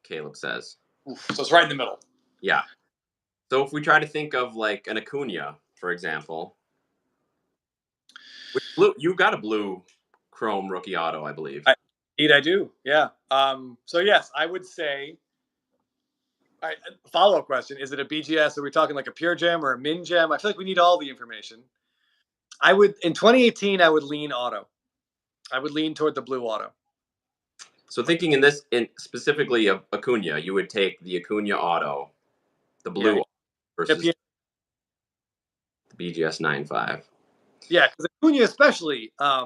Caleb says. So it's right in the middle. Yeah. So if we try to think of like an Acuna, for example, you got a blue Chrome rookie auto, I believe. Indeed, I do. Yeah. So yes, I would say. Follow-up question: is it a BGS? Are we talking like a pure gem or a min gem? I feel like we need all the information. In 2018, I would lean auto. I would lean toward the blue auto. So thinking in specifically of Acuna, you would take the Acuna auto, the blue versus The BGS 9.5. Yeah, because Acuna especially. I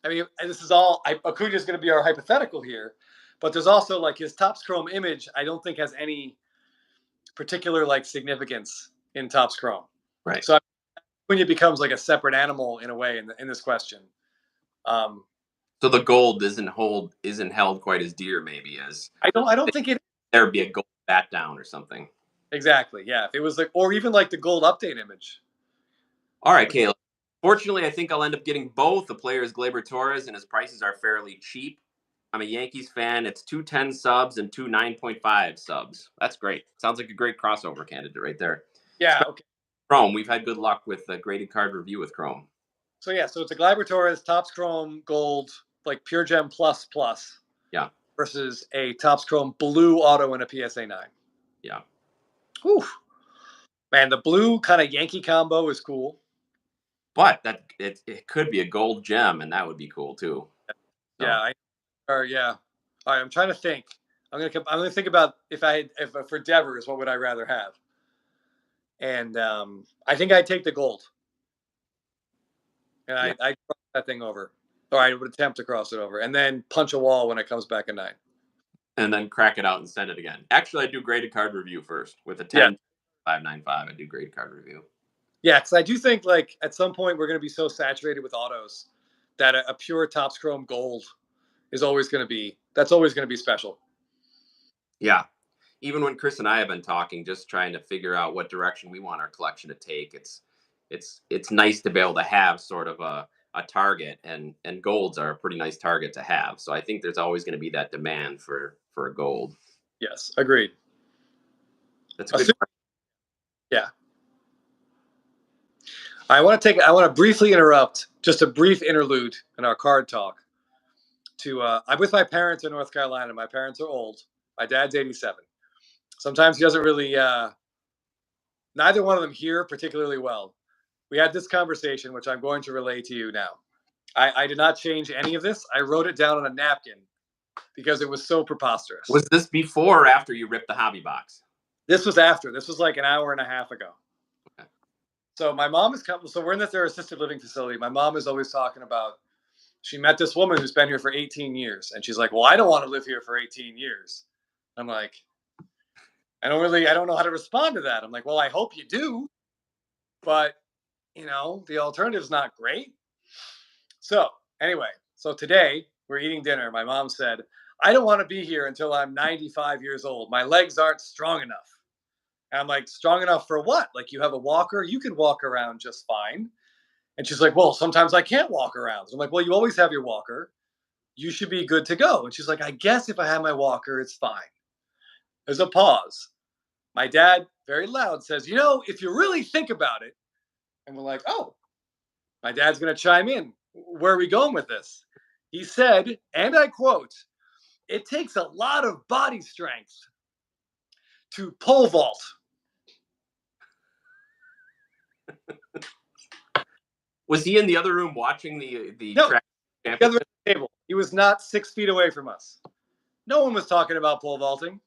mean, and this is all Acuna is going to be our hypothetical here, but there's also like his Topps Chrome image. I don't think has any particular like significance in Topps Chrome. Right. So Acuna becomes like a separate animal in a way in this question. So the gold isn't held quite as dear, maybe as I don't think it. There'd be a gold bat down or something. Exactly. Yeah. If it was like, or even like the gold update image. All right, Caleb. Fortunately, I think I'll end up getting both the players Gleyber Torres, and his prices are fairly cheap. I'm a Yankees fan. It's 210 subs and 9.5 subs. That's great. Sounds like a great crossover candidate right there. Yeah. Okay. Chrome. We've had good luck with the graded card review with Chrome. So yeah, so it's a Gleyber Torres Topps Chrome Gold, like Pure Gem Plus. Yeah. Versus a Topps Chrome Blue Auto and a PSA 9. Yeah. Whew. Man, the blue kind of Yankee combo is cool. But it could be a gold gem, and that would be cool too. So. Yeah. Yeah. All right. I'm trying to think. I'm gonna think about if for Devers, what would I rather have? And I think I'd take the gold. And I'd cross that thing over. Or I would attempt to cross it over, and then punch a wall when it comes back a 9. And then crack it out and send it again. Actually, I do graded card review first with a 10 595. I do graded card review. Yeah, because I do think like at some point we're going to be so saturated with autos that a pure Topps Chrome Gold is always going to be special. Yeah, even when Chris and I have been talking, just trying to figure out what direction we want our collection to take. It's nice to be able to have sort of a target, and golds are a pretty nice target to have. So I think there's always going to be that demand for a gold. Yes, agreed. That's a good. Yeah. I want to briefly interrupt, just a brief interlude in our card talk. I'm with my parents in North Carolina. My parents are old. My dad's 87. Sometimes he doesn't really. Neither one of them hear particularly well. We had this conversation, which I'm going to relay to you now. I did not change any of this. I wrote it down on a napkin because it was so preposterous. Was this before or after you ripped the hobby box? This was after. This was like an hour and a half ago. Okay. So my mom is coming. So we're in their assisted living facility. My mom is always talking about she met this woman who's been here for 18 years. And she's like, well, I don't want to live here for 18 years. I'm like, I don't know how to respond to that. I'm like, well, I hope you do. But, the alternative's not great. So anyway, today we're eating dinner. My mom said, I don't want to be here until I'm 95 years old. My legs aren't strong enough. And I'm like, strong enough for what? Like, you have a walker? You can walk around just fine. And she's like, well, sometimes I can't walk around. So I'm like, well, you always have your walker. You should be good to go. And she's like, I guess if I have my walker, it's fine. There's a pause. My dad, very loud, says, if you really think about it. And we're like, oh, my dad's going to chime in. Where are we going with this? He said, and I quote, it takes a lot of body strength to pole vault. Was he in the other room watching the no, track the other table? He was not 6 feet away from us. No one was talking about pole vaulting.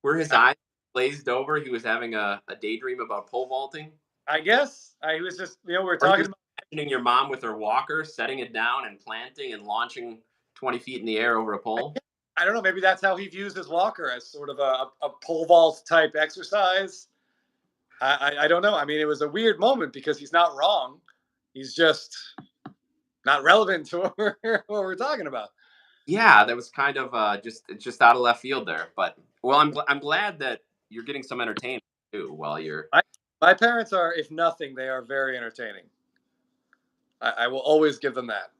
Were his eyes glazed over? He was having a daydream about pole vaulting? I guess. He was just, we were talking about imagining your mom with her walker, setting it down and planting and launching 20 feet in the air over a pole. I don't know. Maybe that's how he views his walker, as sort of a pole vault type exercise. I don't know. I mean, it was a weird moment because he's not wrong. He's just not relevant to what we're talking about. Yeah, that was kind of just out of left field there. But well, I'm glad that you're getting some entertainment too while you're. My parents are, if nothing, they are very entertaining. I will always give them that.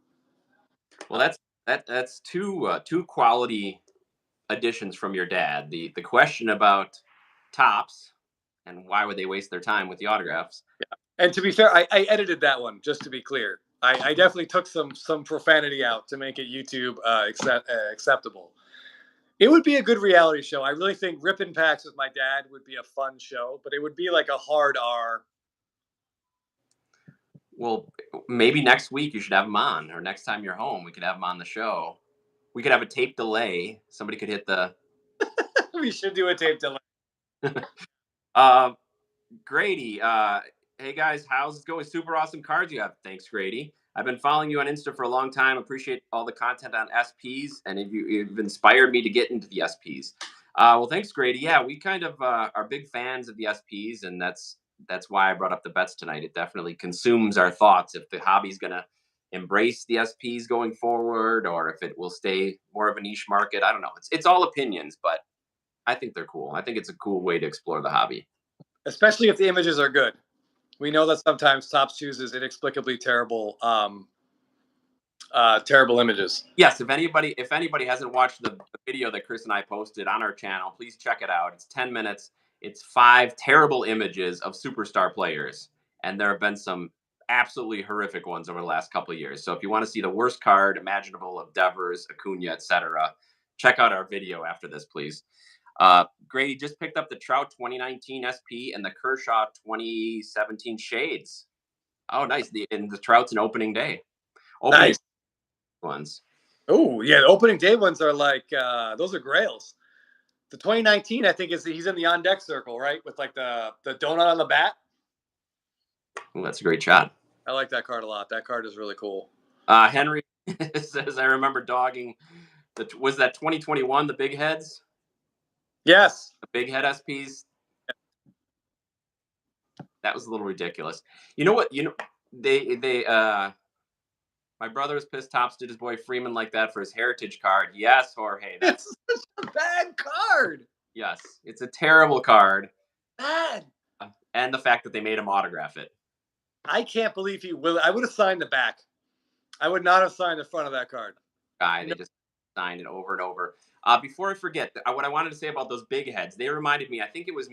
Well, that's two quality additions from your dad. The question about Topps and why would they waste their time with the autographs? Yeah, and to be fair, I edited that one just to be clear. I definitely took some profanity out to make it YouTube acceptable. It would be a good reality show. I really think Rippin' Packs with my dad would be a fun show, but it would be like a hard R. Well, maybe next week you should have him on, or next time you're home, we could have him on the show. We could have a tape delay. Somebody could hit the. We should do a tape delay. Grady, hey guys, how's it going? Super awesome cards you have. Thanks, Grady. I've been following you on Insta for a long time. Appreciate all the content on SPs, and you've inspired me to get into the SPs. Well, thanks, Grady. Yeah, we kind of are big fans of the SPs, and that's why I brought up the bets tonight. It definitely consumes our thoughts if the hobby's going to embrace the SPs going forward, or if it will stay more of a niche market. I don't know. It's all opinions, but I think they're cool. I think it's a cool way to explore the hobby, especially if the images are good. We know that sometimes Topps chooses inexplicably terrible, terrible images. Yes, if anybody hasn't watched the video that Chris and I posted on our channel, please check it out. It's 10 minutes. It's 5 terrible images of superstar players, and there have been some absolutely horrific ones over the last couple of years. So if you want to see the worst card imaginable of Devers, Acuna, etc., check out our video after this, please. Grady just picked up the Trout 2019 SP and the Kershaw 2017 Shades. Oh, nice. The Trout's an opening day. Nice ones. Oh, yeah. The opening day ones are like, those are grails. The 2019, I think, he's in the on deck circle, right? With like the donut on the bat. Ooh, that's a great shot. I like that card a lot. That card is really cool. Henry says, I remember dogging was that 2021, the big heads? Yes. The big head SPs. That was a little ridiculous. You know what? They my brother was pissed Topps did his boy Freeman like that for his heritage card. Yes, Jorge. That's such a bad card. Yes, it's a terrible card. Bad. And the fact that they made him autograph it. I can't believe he will. I would have signed the back. I would not have signed the front of that card. They just signed it over and over. Before I forget, what I wanted to say about those big heads, they reminded me, I think it was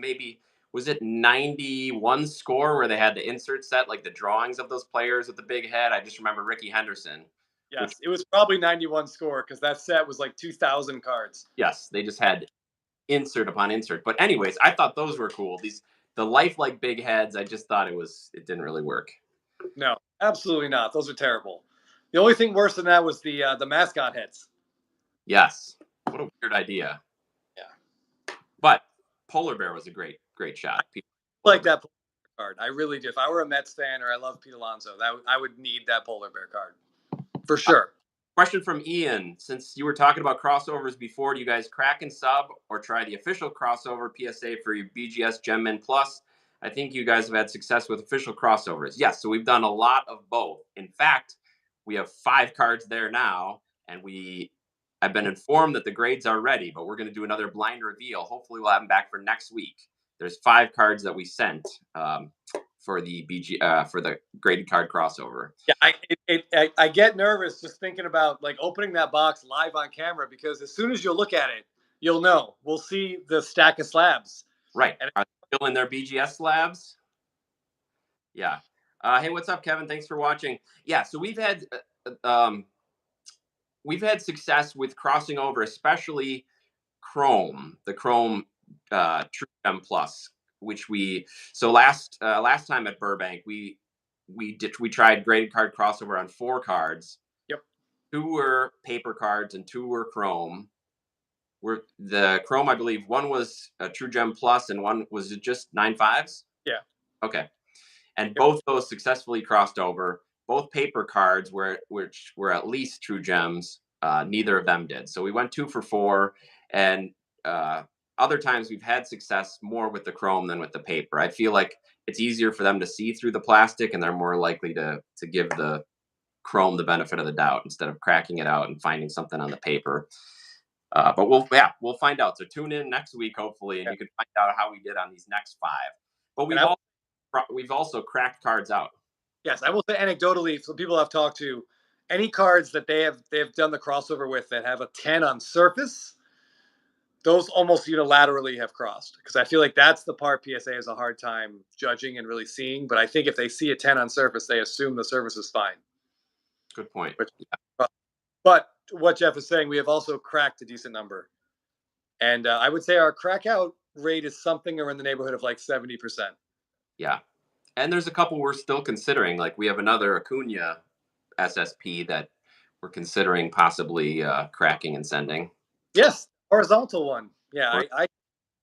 was it 91 score where they had the insert set, like the drawings of those players with the big head? I just remember Ricky Henderson. Yes, it was probably 91 score because that set was like 2,000 cards. Yes, they just had insert upon insert. But anyways, I thought those were cool. The lifelike big heads, I just thought it didn't really work. No, absolutely not. Those are terrible. The only thing worse than that was the mascot heads. Yes. What a weird idea. Yeah. But Polar Bear was a great shot. I like that Polar Bear card. I really do. If I were a Mets fan or I love Pete Alonso, I would need that Polar Bear card. For sure. Question from Ian. Since you were talking about crossovers before, do you guys crack and sub or try the official crossover PSA for your BGS Gem Min Plus? I think you guys have had success with official crossovers. Yes, so we've done a lot of both. In fact, we have 5 cards there now, and I've been informed that the grades are ready, but we're going to do another blind reveal. Hopefully we'll have them back for next week. There's 5 cards that we sent for the for the graded card crossover. Yeah, I get nervous just thinking about like opening that box live on camera because as soon as you look at it, you'll know. We'll see the stack of slabs. Right. And are they still in their BGS slabs? Yeah. Hey, what's up, Kevin? Thanks for watching. Yeah, so we've had success with crossing over, especially Chrome, the Chrome True Gem Plus, which last time at Burbank we tried graded card crossover on 4 cards. Yep. 2 were paper cards and 2 were Chrome. The Chrome, I believe, one was a True Gem Plus and one was just 9.5s. Yeah. Okay. And both those successfully crossed over. Both paper cards which were at least True Gems. Neither of them did. So we went 2 for 4. And other times we've had success more with the Chrome than with the paper. I feel like it's easier for them to see through the plastic, and they're more likely to give the Chrome the benefit of the doubt instead of cracking it out and finding something on the paper. But we'll find out. So tune in next week, hopefully, and you can find out how we did on these next 5. But we've also cracked cards out. Yes, I will say anecdotally, so people I've talked to, any cards that they have done the crossover with that have a 10 on surface, those almost unilaterally have crossed. Because I feel like that's the part PSA has a hard time judging and really seeing. But I think if they see a 10 on surface, they assume the surface is fine. Good point. But what Jeff is saying, we have also cracked a decent number. And I would say our crack out rate is something around the neighborhood of like 70%. Yeah. And there's a couple we're still considering. Like we have another Acuna SSP that we're considering possibly cracking and sending. Yes, horizontal one. Yeah, I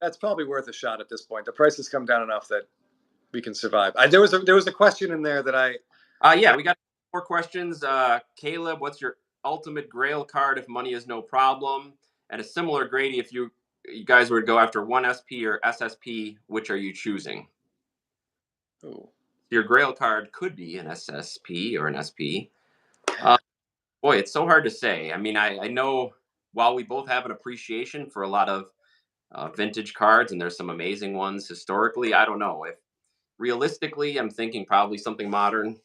that's probably worth a shot at this point. The price has come down enough that we can survive. There was a question in there that I. Yeah, we got more questions. Caleb, what's your ultimate Grail card if money is no problem? And a similar Grady, if you guys were to go after one SP or SSP, which are you choosing? Ooh. Your Grail card could be an SSP or an SP. Boy, it's so hard to say. I mean, I know while we both have an appreciation for a lot of vintage cards, and there's some amazing ones historically, I don't know. If realistically, I'm thinking probably something modern.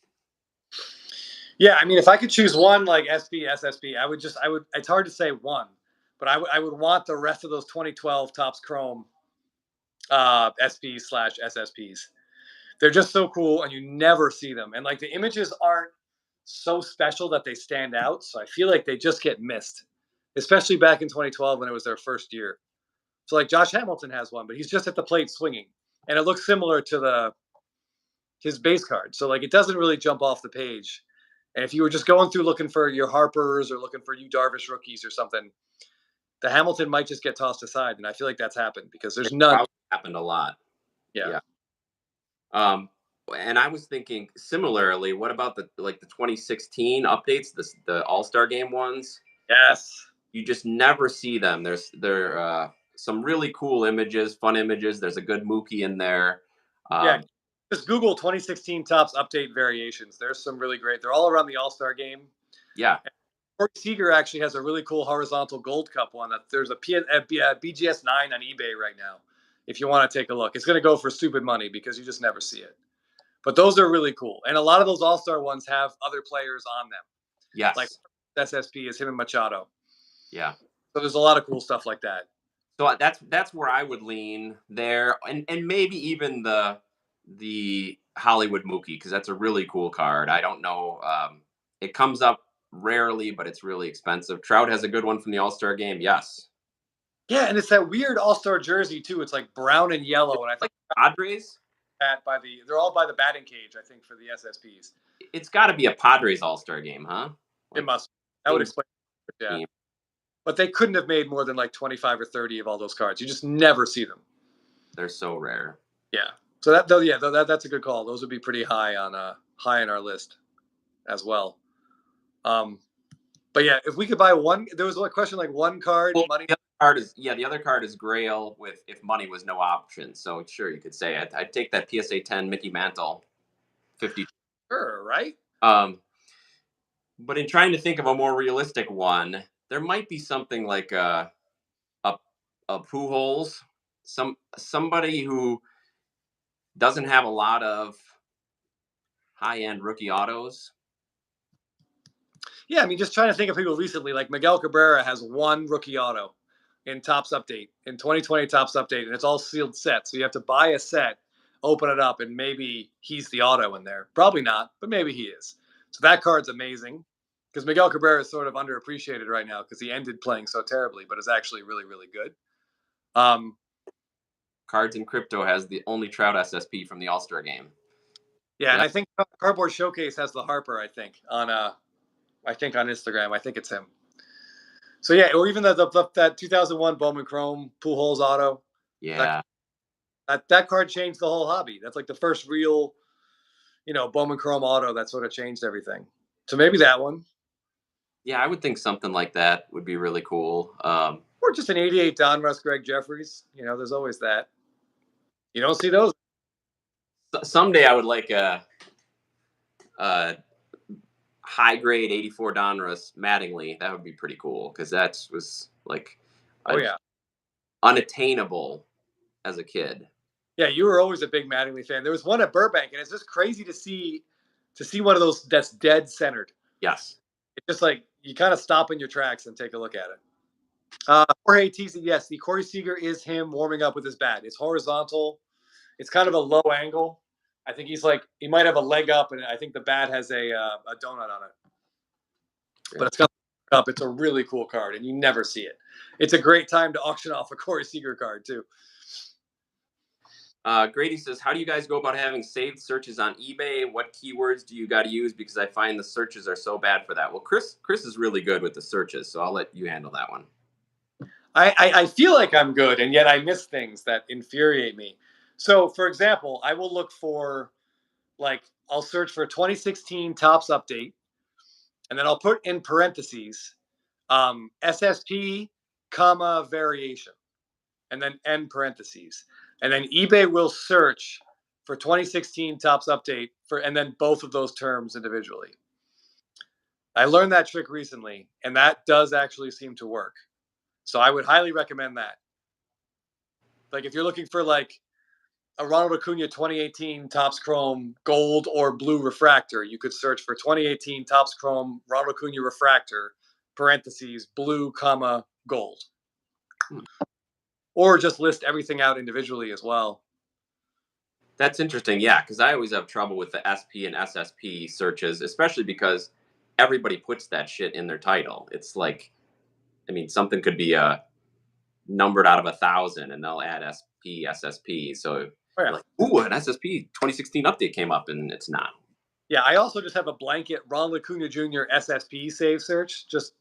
Yeah, I mean, if I could choose one like SP, SSP, I would. It's hard to say one, but I would want the rest of those 2012 Topps Chrome SP/SSPs. They're just so cool, and you never see them. And like the images aren't so special that they stand out, so I feel like they just get missed, especially back in 2012 when it was their first year. So like Josh Hamilton has one, but he's just at the plate swinging, and it looks similar to his base card. So like it doesn't really jump off the page. And if you were just going through looking for your Harpers or looking for Yu Darvish rookies or something, the Hamilton might just get tossed aside. And I feel like that's happened because there's none. Happened a lot. Yeah. And I was thinking similarly, what about the 2016 updates, the All-Star Game ones? Yes. You just never see them. There some really cool images, fun images. There's a good Mookie in there. Yeah. Just Google 2016 Topps update variations. There's some really great. They're all around the All-Star Game. Yeah. Corey Seager actually has a really cool horizontal Gold Cup one. There's a BGS 9 on eBay right now. If you want to take a look, it's going to go for stupid money because you just never see it. But those are really cool, and a lot of those All-Star ones have other players on them. Yes. Like SSP is him and Machado. Yeah. So there's a lot of cool stuff like that. So that's where I would lean there, and maybe even the Hollywood Mookie, because that's a really cool card. I don't know. It comes up rarely, but it's really expensive. Trout has a good one from the All-Star Game. Yes. Yeah, and it's that weird All-Star jersey too. It's like brown and yellow, and I think Padres. They're all by the batting cage, I think, for the SSPs. It's got to be a Padres All-Star Game, huh? It must. That would explain. Yeah. Team. But they couldn't have made more than like 25 or 30 of all those cards. You just never see them. They're so rare. Yeah. So that's a good call. Those would be pretty high on our list as well. But yeah, if we could buy one, there was a question like one card. Well, money. The other card is Grail with if money was no option. So sure, you could say I'd take that PSA 10 Mickey Mantle, 50. Sure, right? But in trying to think of a more realistic one, there might be something like a Pujols, somebody who doesn't have a lot of high-end rookie autos. Yeah, I mean, just trying to think of people recently, like Miguel Cabrera has one rookie auto in Topps Update, in 2020 Topps Update, and it's all sealed set. So you have to buy a set, open it up, and maybe he's the auto in there. Probably not, but maybe he is. So that card's amazing because Miguel Cabrera is sort of underappreciated right now because he ended playing so terribly, but is actually really, really good. Cards in Crypto has the only Trout SSP from the All-Star Game. Yeah, and I think Cardboard Showcase has the Harper, I think on Instagram. I think it's him. So yeah, or even that 2001 Bowman Chrome Pujols auto. Yeah, that card changed the whole hobby. That's like the first real, Bowman Chrome auto that sort of changed everything. So maybe that one. Yeah, I would think something like that would be really cool. Or just an '88 Donruss Greg Jeffries. There's always that. You don't see those. Someday I would like a high grade 84 Donruss Mattingly. That would be pretty cool because that was like unattainable as a kid. Yeah, you were always a big Mattingly fan. There was one at Burbank, and it's just crazy to see one of those that's dead centered. Yes. It's just like you kind of stop in your tracks and take a look at it. Jorge Tizzi, yes, the Corey Seager is him warming up with his bat. It's horizontal. It's kind of a low angle. I think he might have a leg up, and I think the bat has a donut on it. Yeah. But it's got up. It's a really cool card, and you never see it. It's a great time to auction off a Corey Seager card too. Grady says, how do you guys go about having saved searches on eBay? What keywords do you got to use? Because I find the searches are so bad for that. Well, Chris is really good with the searches, so I'll let you handle that one. I feel like I'm good, and yet I miss things that infuriate me. So, for example, I will look for, like, I'll search for 2016 Topps update, and then I'll put in parentheses SSP, comma, variation, and then end parentheses. And then eBay will search for 2016 Topps update and then both of those terms individually. I learned that trick recently, and that does actually seem to work. So I would highly recommend that. Like, if you're looking for, like, a Ronald Acuna 2018 Topps Chrome gold or blue refractor, you could search for 2018 Topps Chrome Ronald Acuna refractor, parentheses, blue, comma, gold. Or just list everything out individually as well. That's interesting. Yeah, because I always have trouble with the SP and SSP searches, especially because everybody puts that shit in their title. It's like, I mean, something could be numbered out of 1,000 and they'll add SP, SSP. So you're like, ooh, an SSP 2016 update came up, and it's not. Yeah, I also just have a blanket Ronald Acuna Jr. SSP save search. Just,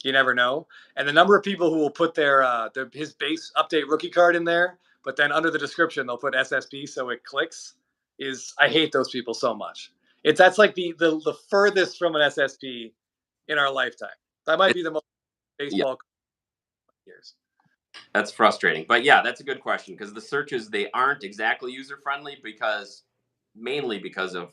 you never know. And the number of people who will put his base update rookie card in there, but then under the description they'll put SSP so it clicks, I hate those people so much. That's like the furthest from an SSP in our lifetime. That might be the most baseball years. That's frustrating. But yeah, that's a good question, because the searches, they aren't exactly user friendly mainly because of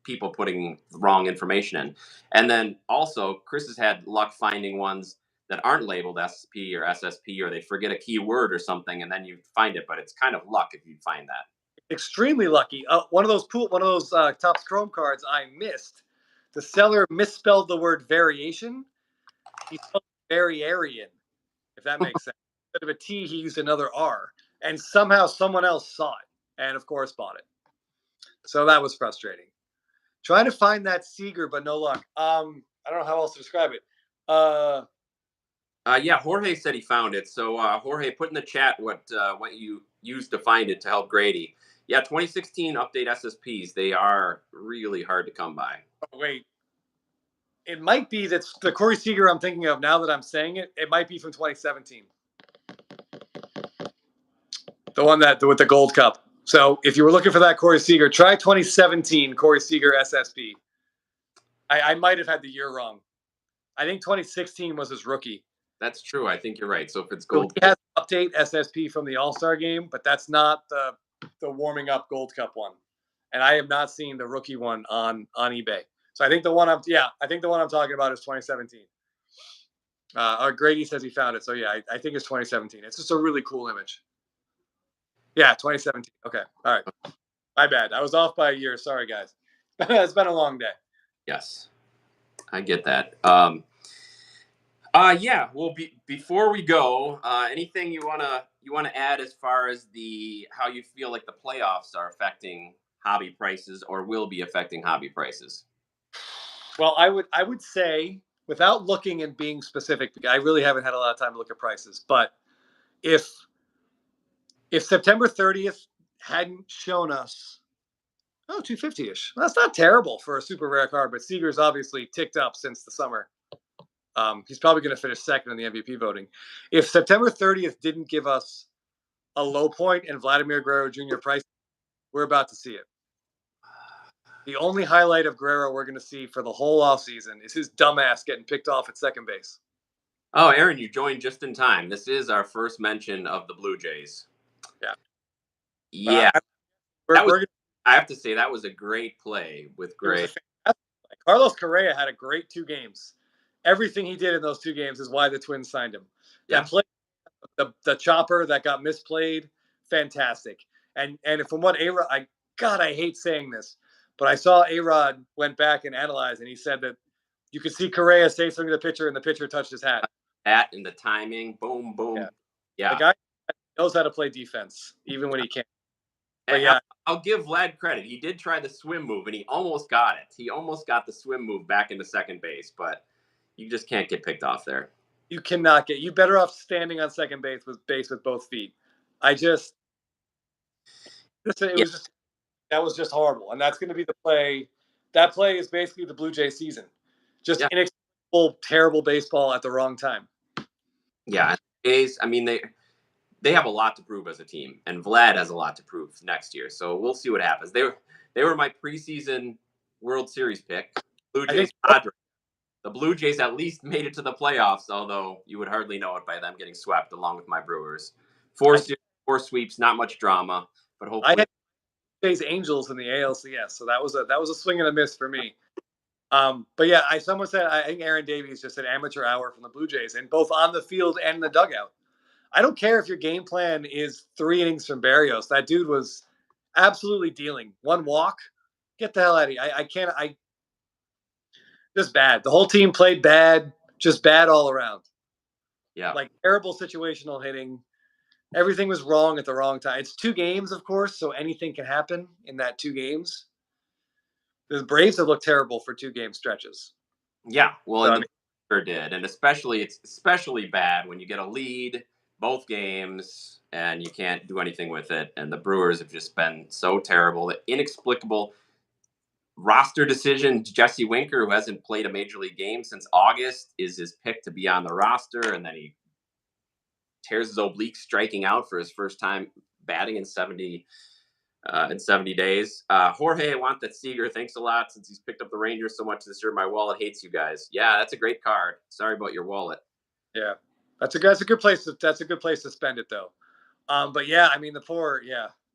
people putting wrong information in. And then also, Chris has had luck finding ones that aren't labeled SP or SSP, or they forget a keyword or something, and then you find it. But it's kind of luck if you find that. Extremely lucky. One of those Topps Chrome cards I missed. The seller misspelled the word variation. He spelled variarian, if that makes sense. Instead of a T, he used another R. And somehow someone else saw it and, of course, bought it. So that was frustrating. Trying to find that Seager, but no luck. I don't know how else to describe it. Yeah, Jorge said he found it. So Jorge, put in the chat what you used to find it to help Grady. Yeah, 2016 update SSPs. They are really hard to come by. Oh, wait. It might be that's the Corey Seager I'm thinking of now that I'm saying it. It might be from 2017. The one with the Gold Cup. So if you were looking for that Corey Seager, try 2017 Corey Seager SSP. I might have had the year wrong. I think 2016 was his rookie. That's true. I think you're right. So if it's gold, he has an update SSP from the All-Star game, but that's not the warming up Gold Cup one. And I have not seen the rookie one on eBay. So I think the one I'm talking about is 2017. Grady says he found it. So yeah, I think it's 2017. It's just a really cool image. Yeah, 2017. Okay. All right. My bad. I was off by a year. Sorry, guys. It's been a long day. Yes, I get that. Yeah. Well, before we go, anything you wanna add as far as how you feel like the playoffs are affecting hobby prices or will be affecting hobby prices? Well, I would say, without looking and being specific, I really haven't had a lot of time to look at prices, but if September 30th hadn't shown us 250-ish, that's not terrible for a super rare card, but Seager's obviously ticked up since the summer. He's probably going to finish second in the MVP voting. If September 30th didn't give us a low point in Vladimir Guerrero Jr. price, we're about to see it. The only highlight of Guerrero we're going to see for the whole offseason is his dumbass getting picked off at second base. Oh, Aaron, you joined just in time. This is our first mention of the Blue Jays. Yeah. Yeah. I have to say, that was a great play with Gray. Carlos Correa had a great 2 games. Everything he did in those 2 games is why the Twins signed him. That play, the chopper that got misplayed, fantastic. And from what I hate saying this, but I saw A-Rod went back and analyzed, and he said that you could see Correa say something to the pitcher, and the pitcher touched his hat. That and the timing, boom, boom. Yeah. The guy knows how to play defense, even when he can't. But yeah, I'll give Vlad credit. He did try the swim move, and he almost got it. He almost got the swim move back into second base, but you just can't get picked off there. You cannot get. You better off standing on second base with both feet. That was just horrible, and that's going to be the play. That play is basically the Blue Jay season. Just inexplicable, terrible baseball at the wrong time. Yeah, A's. I mean, they have a lot to prove as a team, and Vlad has a lot to prove next year. So we'll see what happens. They were my preseason World Series pick. Blue I Jays, think Padres. The Blue Jays at least made it to the playoffs, although you would hardly know it by them getting swept along with my Brewers. Four sweeps, not much drama, but I hopefully. had Jays Angels in the ALCS, so that was a swing and a miss for me. But yeah, someone said I think Aaron Davies just said amateur hour from the Blue Jays, and both on the field and in the dugout. I don't care if your game plan is 3 innings from Berrios. That dude was absolutely dealing. 1 walk, get the hell out of here. I can't. Just bad. The whole team played bad, just bad all around. Yeah, like terrible situational hitting. Everything was wrong at the wrong time. It's 2 games, of course, so anything can happen in that 2 games. The Braves have looked terrible for 2-game stretches. Yeah, well, So, and the sure did, and it's especially bad when you get a lead both games and you can't do anything with it. And the Brewers have just been so terrible, the inexplicable roster decision. Jesse Winker, who hasn't played a major league game since August, is his pick to be on the roster, and then he tears his oblique striking out for his first time batting in 70 days. Jorge, I want that Seager. Thanks a lot since he's picked up the Rangers so much this year. My wallet hates you guys. Yeah, that's a great card. Sorry about your wallet. Yeah, that's a good place. That's a good place to spend it though. But yeah, I mean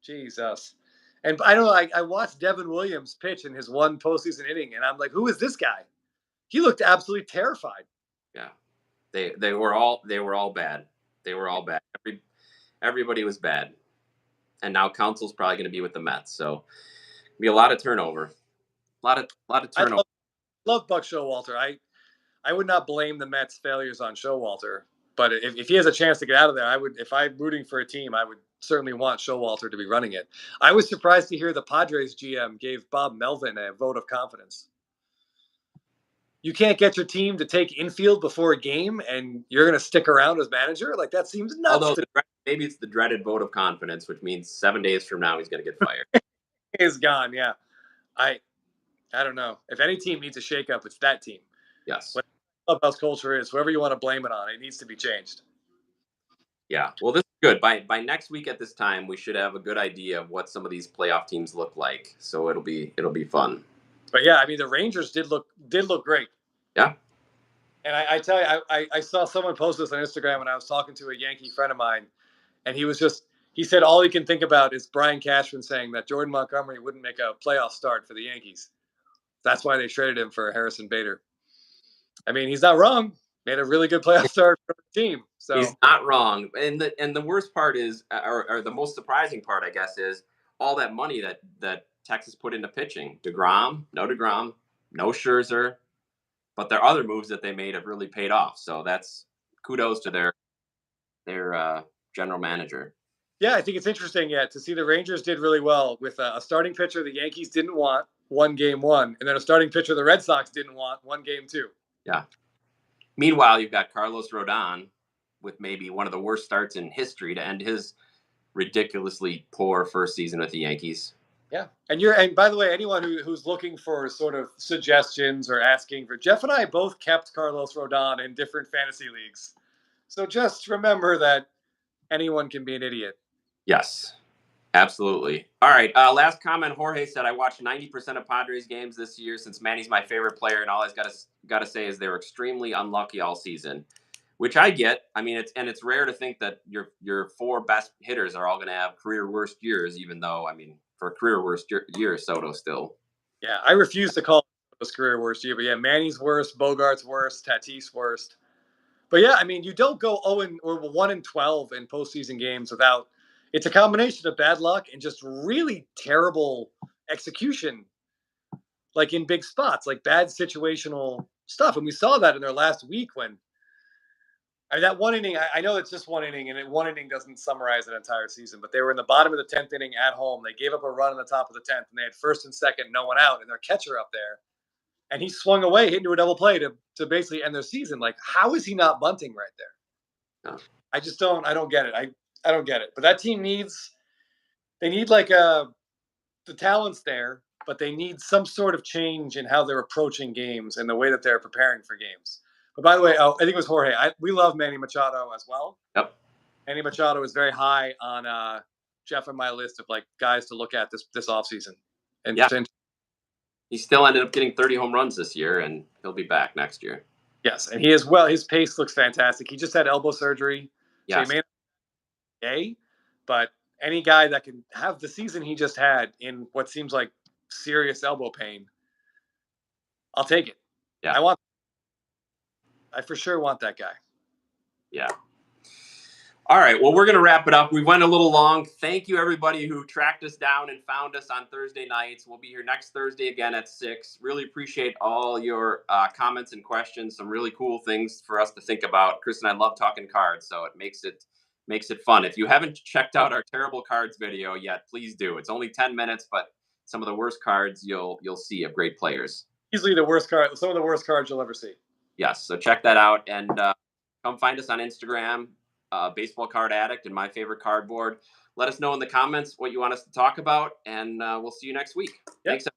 Jesus. And I don't know. I watched Devin Williams pitch in his 1 postseason inning, and I'm like, who is this guy? He looked absolutely terrified. Yeah, they were all bad. They were all bad. Everybody was bad. And now Council's probably going to be with the Mets, so be a lot of turnover. A lot of turnover. I love Buck Showalter. I would not blame the Mets' failures on Showalter, but if he has a chance to get out of there, I would. If I'm rooting for a team, I would certainly want Showalter to be running it. I was surprised to hear the Padres GM gave Bob Melvin a vote of confidence. You can't get your team to take infield before a game, and you're going to stick around as manager? Like, that seems nuts. Although maybe it's the dreaded vote of confidence, which means 7 days from now he's going to get fired. He's gone. Yeah, I don't know. If any team needs a shakeup, it's that team. Yes. What clubhouse culture is, whoever you want to blame it on, it needs to be changed. Yeah. Well, this is good. By next week at this time, we should have a good idea of what some of these playoff teams look like. So it'll be fun. But yeah, I mean, the Rangers did look great. Yeah. And I tell you, I saw someone post this on Instagram when I was talking to a Yankee friend of mine, and he said all he can think about is Brian Cashman saying that Jordan Montgomery wouldn't make a playoff start for the Yankees. That's why they traded him for Harrison Bader. I mean, he's not wrong. Made a really good playoff start for the team. So he's not wrong. And the worst part is, or the most surprising part, I guess, is all that money that Texas put into pitching. No DeGrom, no Scherzer. But their other moves that they made have really paid off. So that's kudos to their general manager. Yeah, I think it's interesting, to see the Rangers did really well with a starting pitcher the Yankees didn't want, 1 game 1, and then a starting pitcher the Red Sox didn't want, 1 game 2. Yeah. Meanwhile, you've got Carlos Rodon with maybe one of the worst starts in history to end his ridiculously poor first season with the Yankees. Yeah, and by the way, anyone who's looking for sort of suggestions or asking for, Jeff and I both kept Carlos Rodon in different fantasy leagues, so just remember that anyone can be an idiot. Yes, absolutely. All right, last comment. Jorge said, "I watched 90% of Padres games this year since Manny's my favorite player, and all I've got to say is they were extremely unlucky all season." Which I get. I mean, it's rare to think that your 4 best hitters are all going to have career worst years, even though, I mean, for a career worst year, Soto still. Yeah, I refuse to call his career worst year, but yeah, Manny's worst, Bogart's worst, Tatis worst. But yeah, I mean, you don't go 1-12 in postseason games without. It's a combination of bad luck and just really terrible execution, like in big spots, like bad situational stuff. And we saw that in their last week when. I mean, that 1 inning, I know it's just 1 inning, and 1 inning doesn't summarize an entire season, but they were in the bottom of the 10th inning at home. They gave up a run in the top of the 10th, and they had first and second, no one out, and their catcher up there. And he swung away, hit into a double play to basically end their season. Like, how is he not bunting right there? No. I don't get it. I don't get it. But that team they need like the talent's there, but they need some sort of change in how they're approaching games and the way that they're preparing for games. But by the way, I think it was Jorge. We love Manny Machado as well. Yep. Manny Machado is very high on Jeff and my list of like guys to look at this offseason. And yeah, he still ended up getting 30 home runs this year, and he'll be back next year. Yes, and he is well. His pace looks fantastic. He just had elbow surgery, so Yes. he may not be okay, but any guy that can have the season he just had in what seems like serious elbow pain, I'll take it. Yeah. I for sure want that guy. Yeah. All right. Well, we're going to wrap it up. We went a little long. Thank you, everybody who tracked us down and found us on Thursday nights. We'll be here next Thursday again at 6. Really appreciate all your comments and questions. Some really cool things for us to think about. Chris and I love talking cards, so it makes it fun. If you haven't checked out our terrible cards video yet, please do. It's only 10 minutes, but some of the worst cards you'll see of great players. Easily the worst card. Some of the worst cards you'll ever see. Yes. So check that out and come find us on Instagram. Baseball Card Addict and My Favorite Cardboard. Let us know in the comments what you want us to talk about, and we'll see you next week. Yep. Thanks.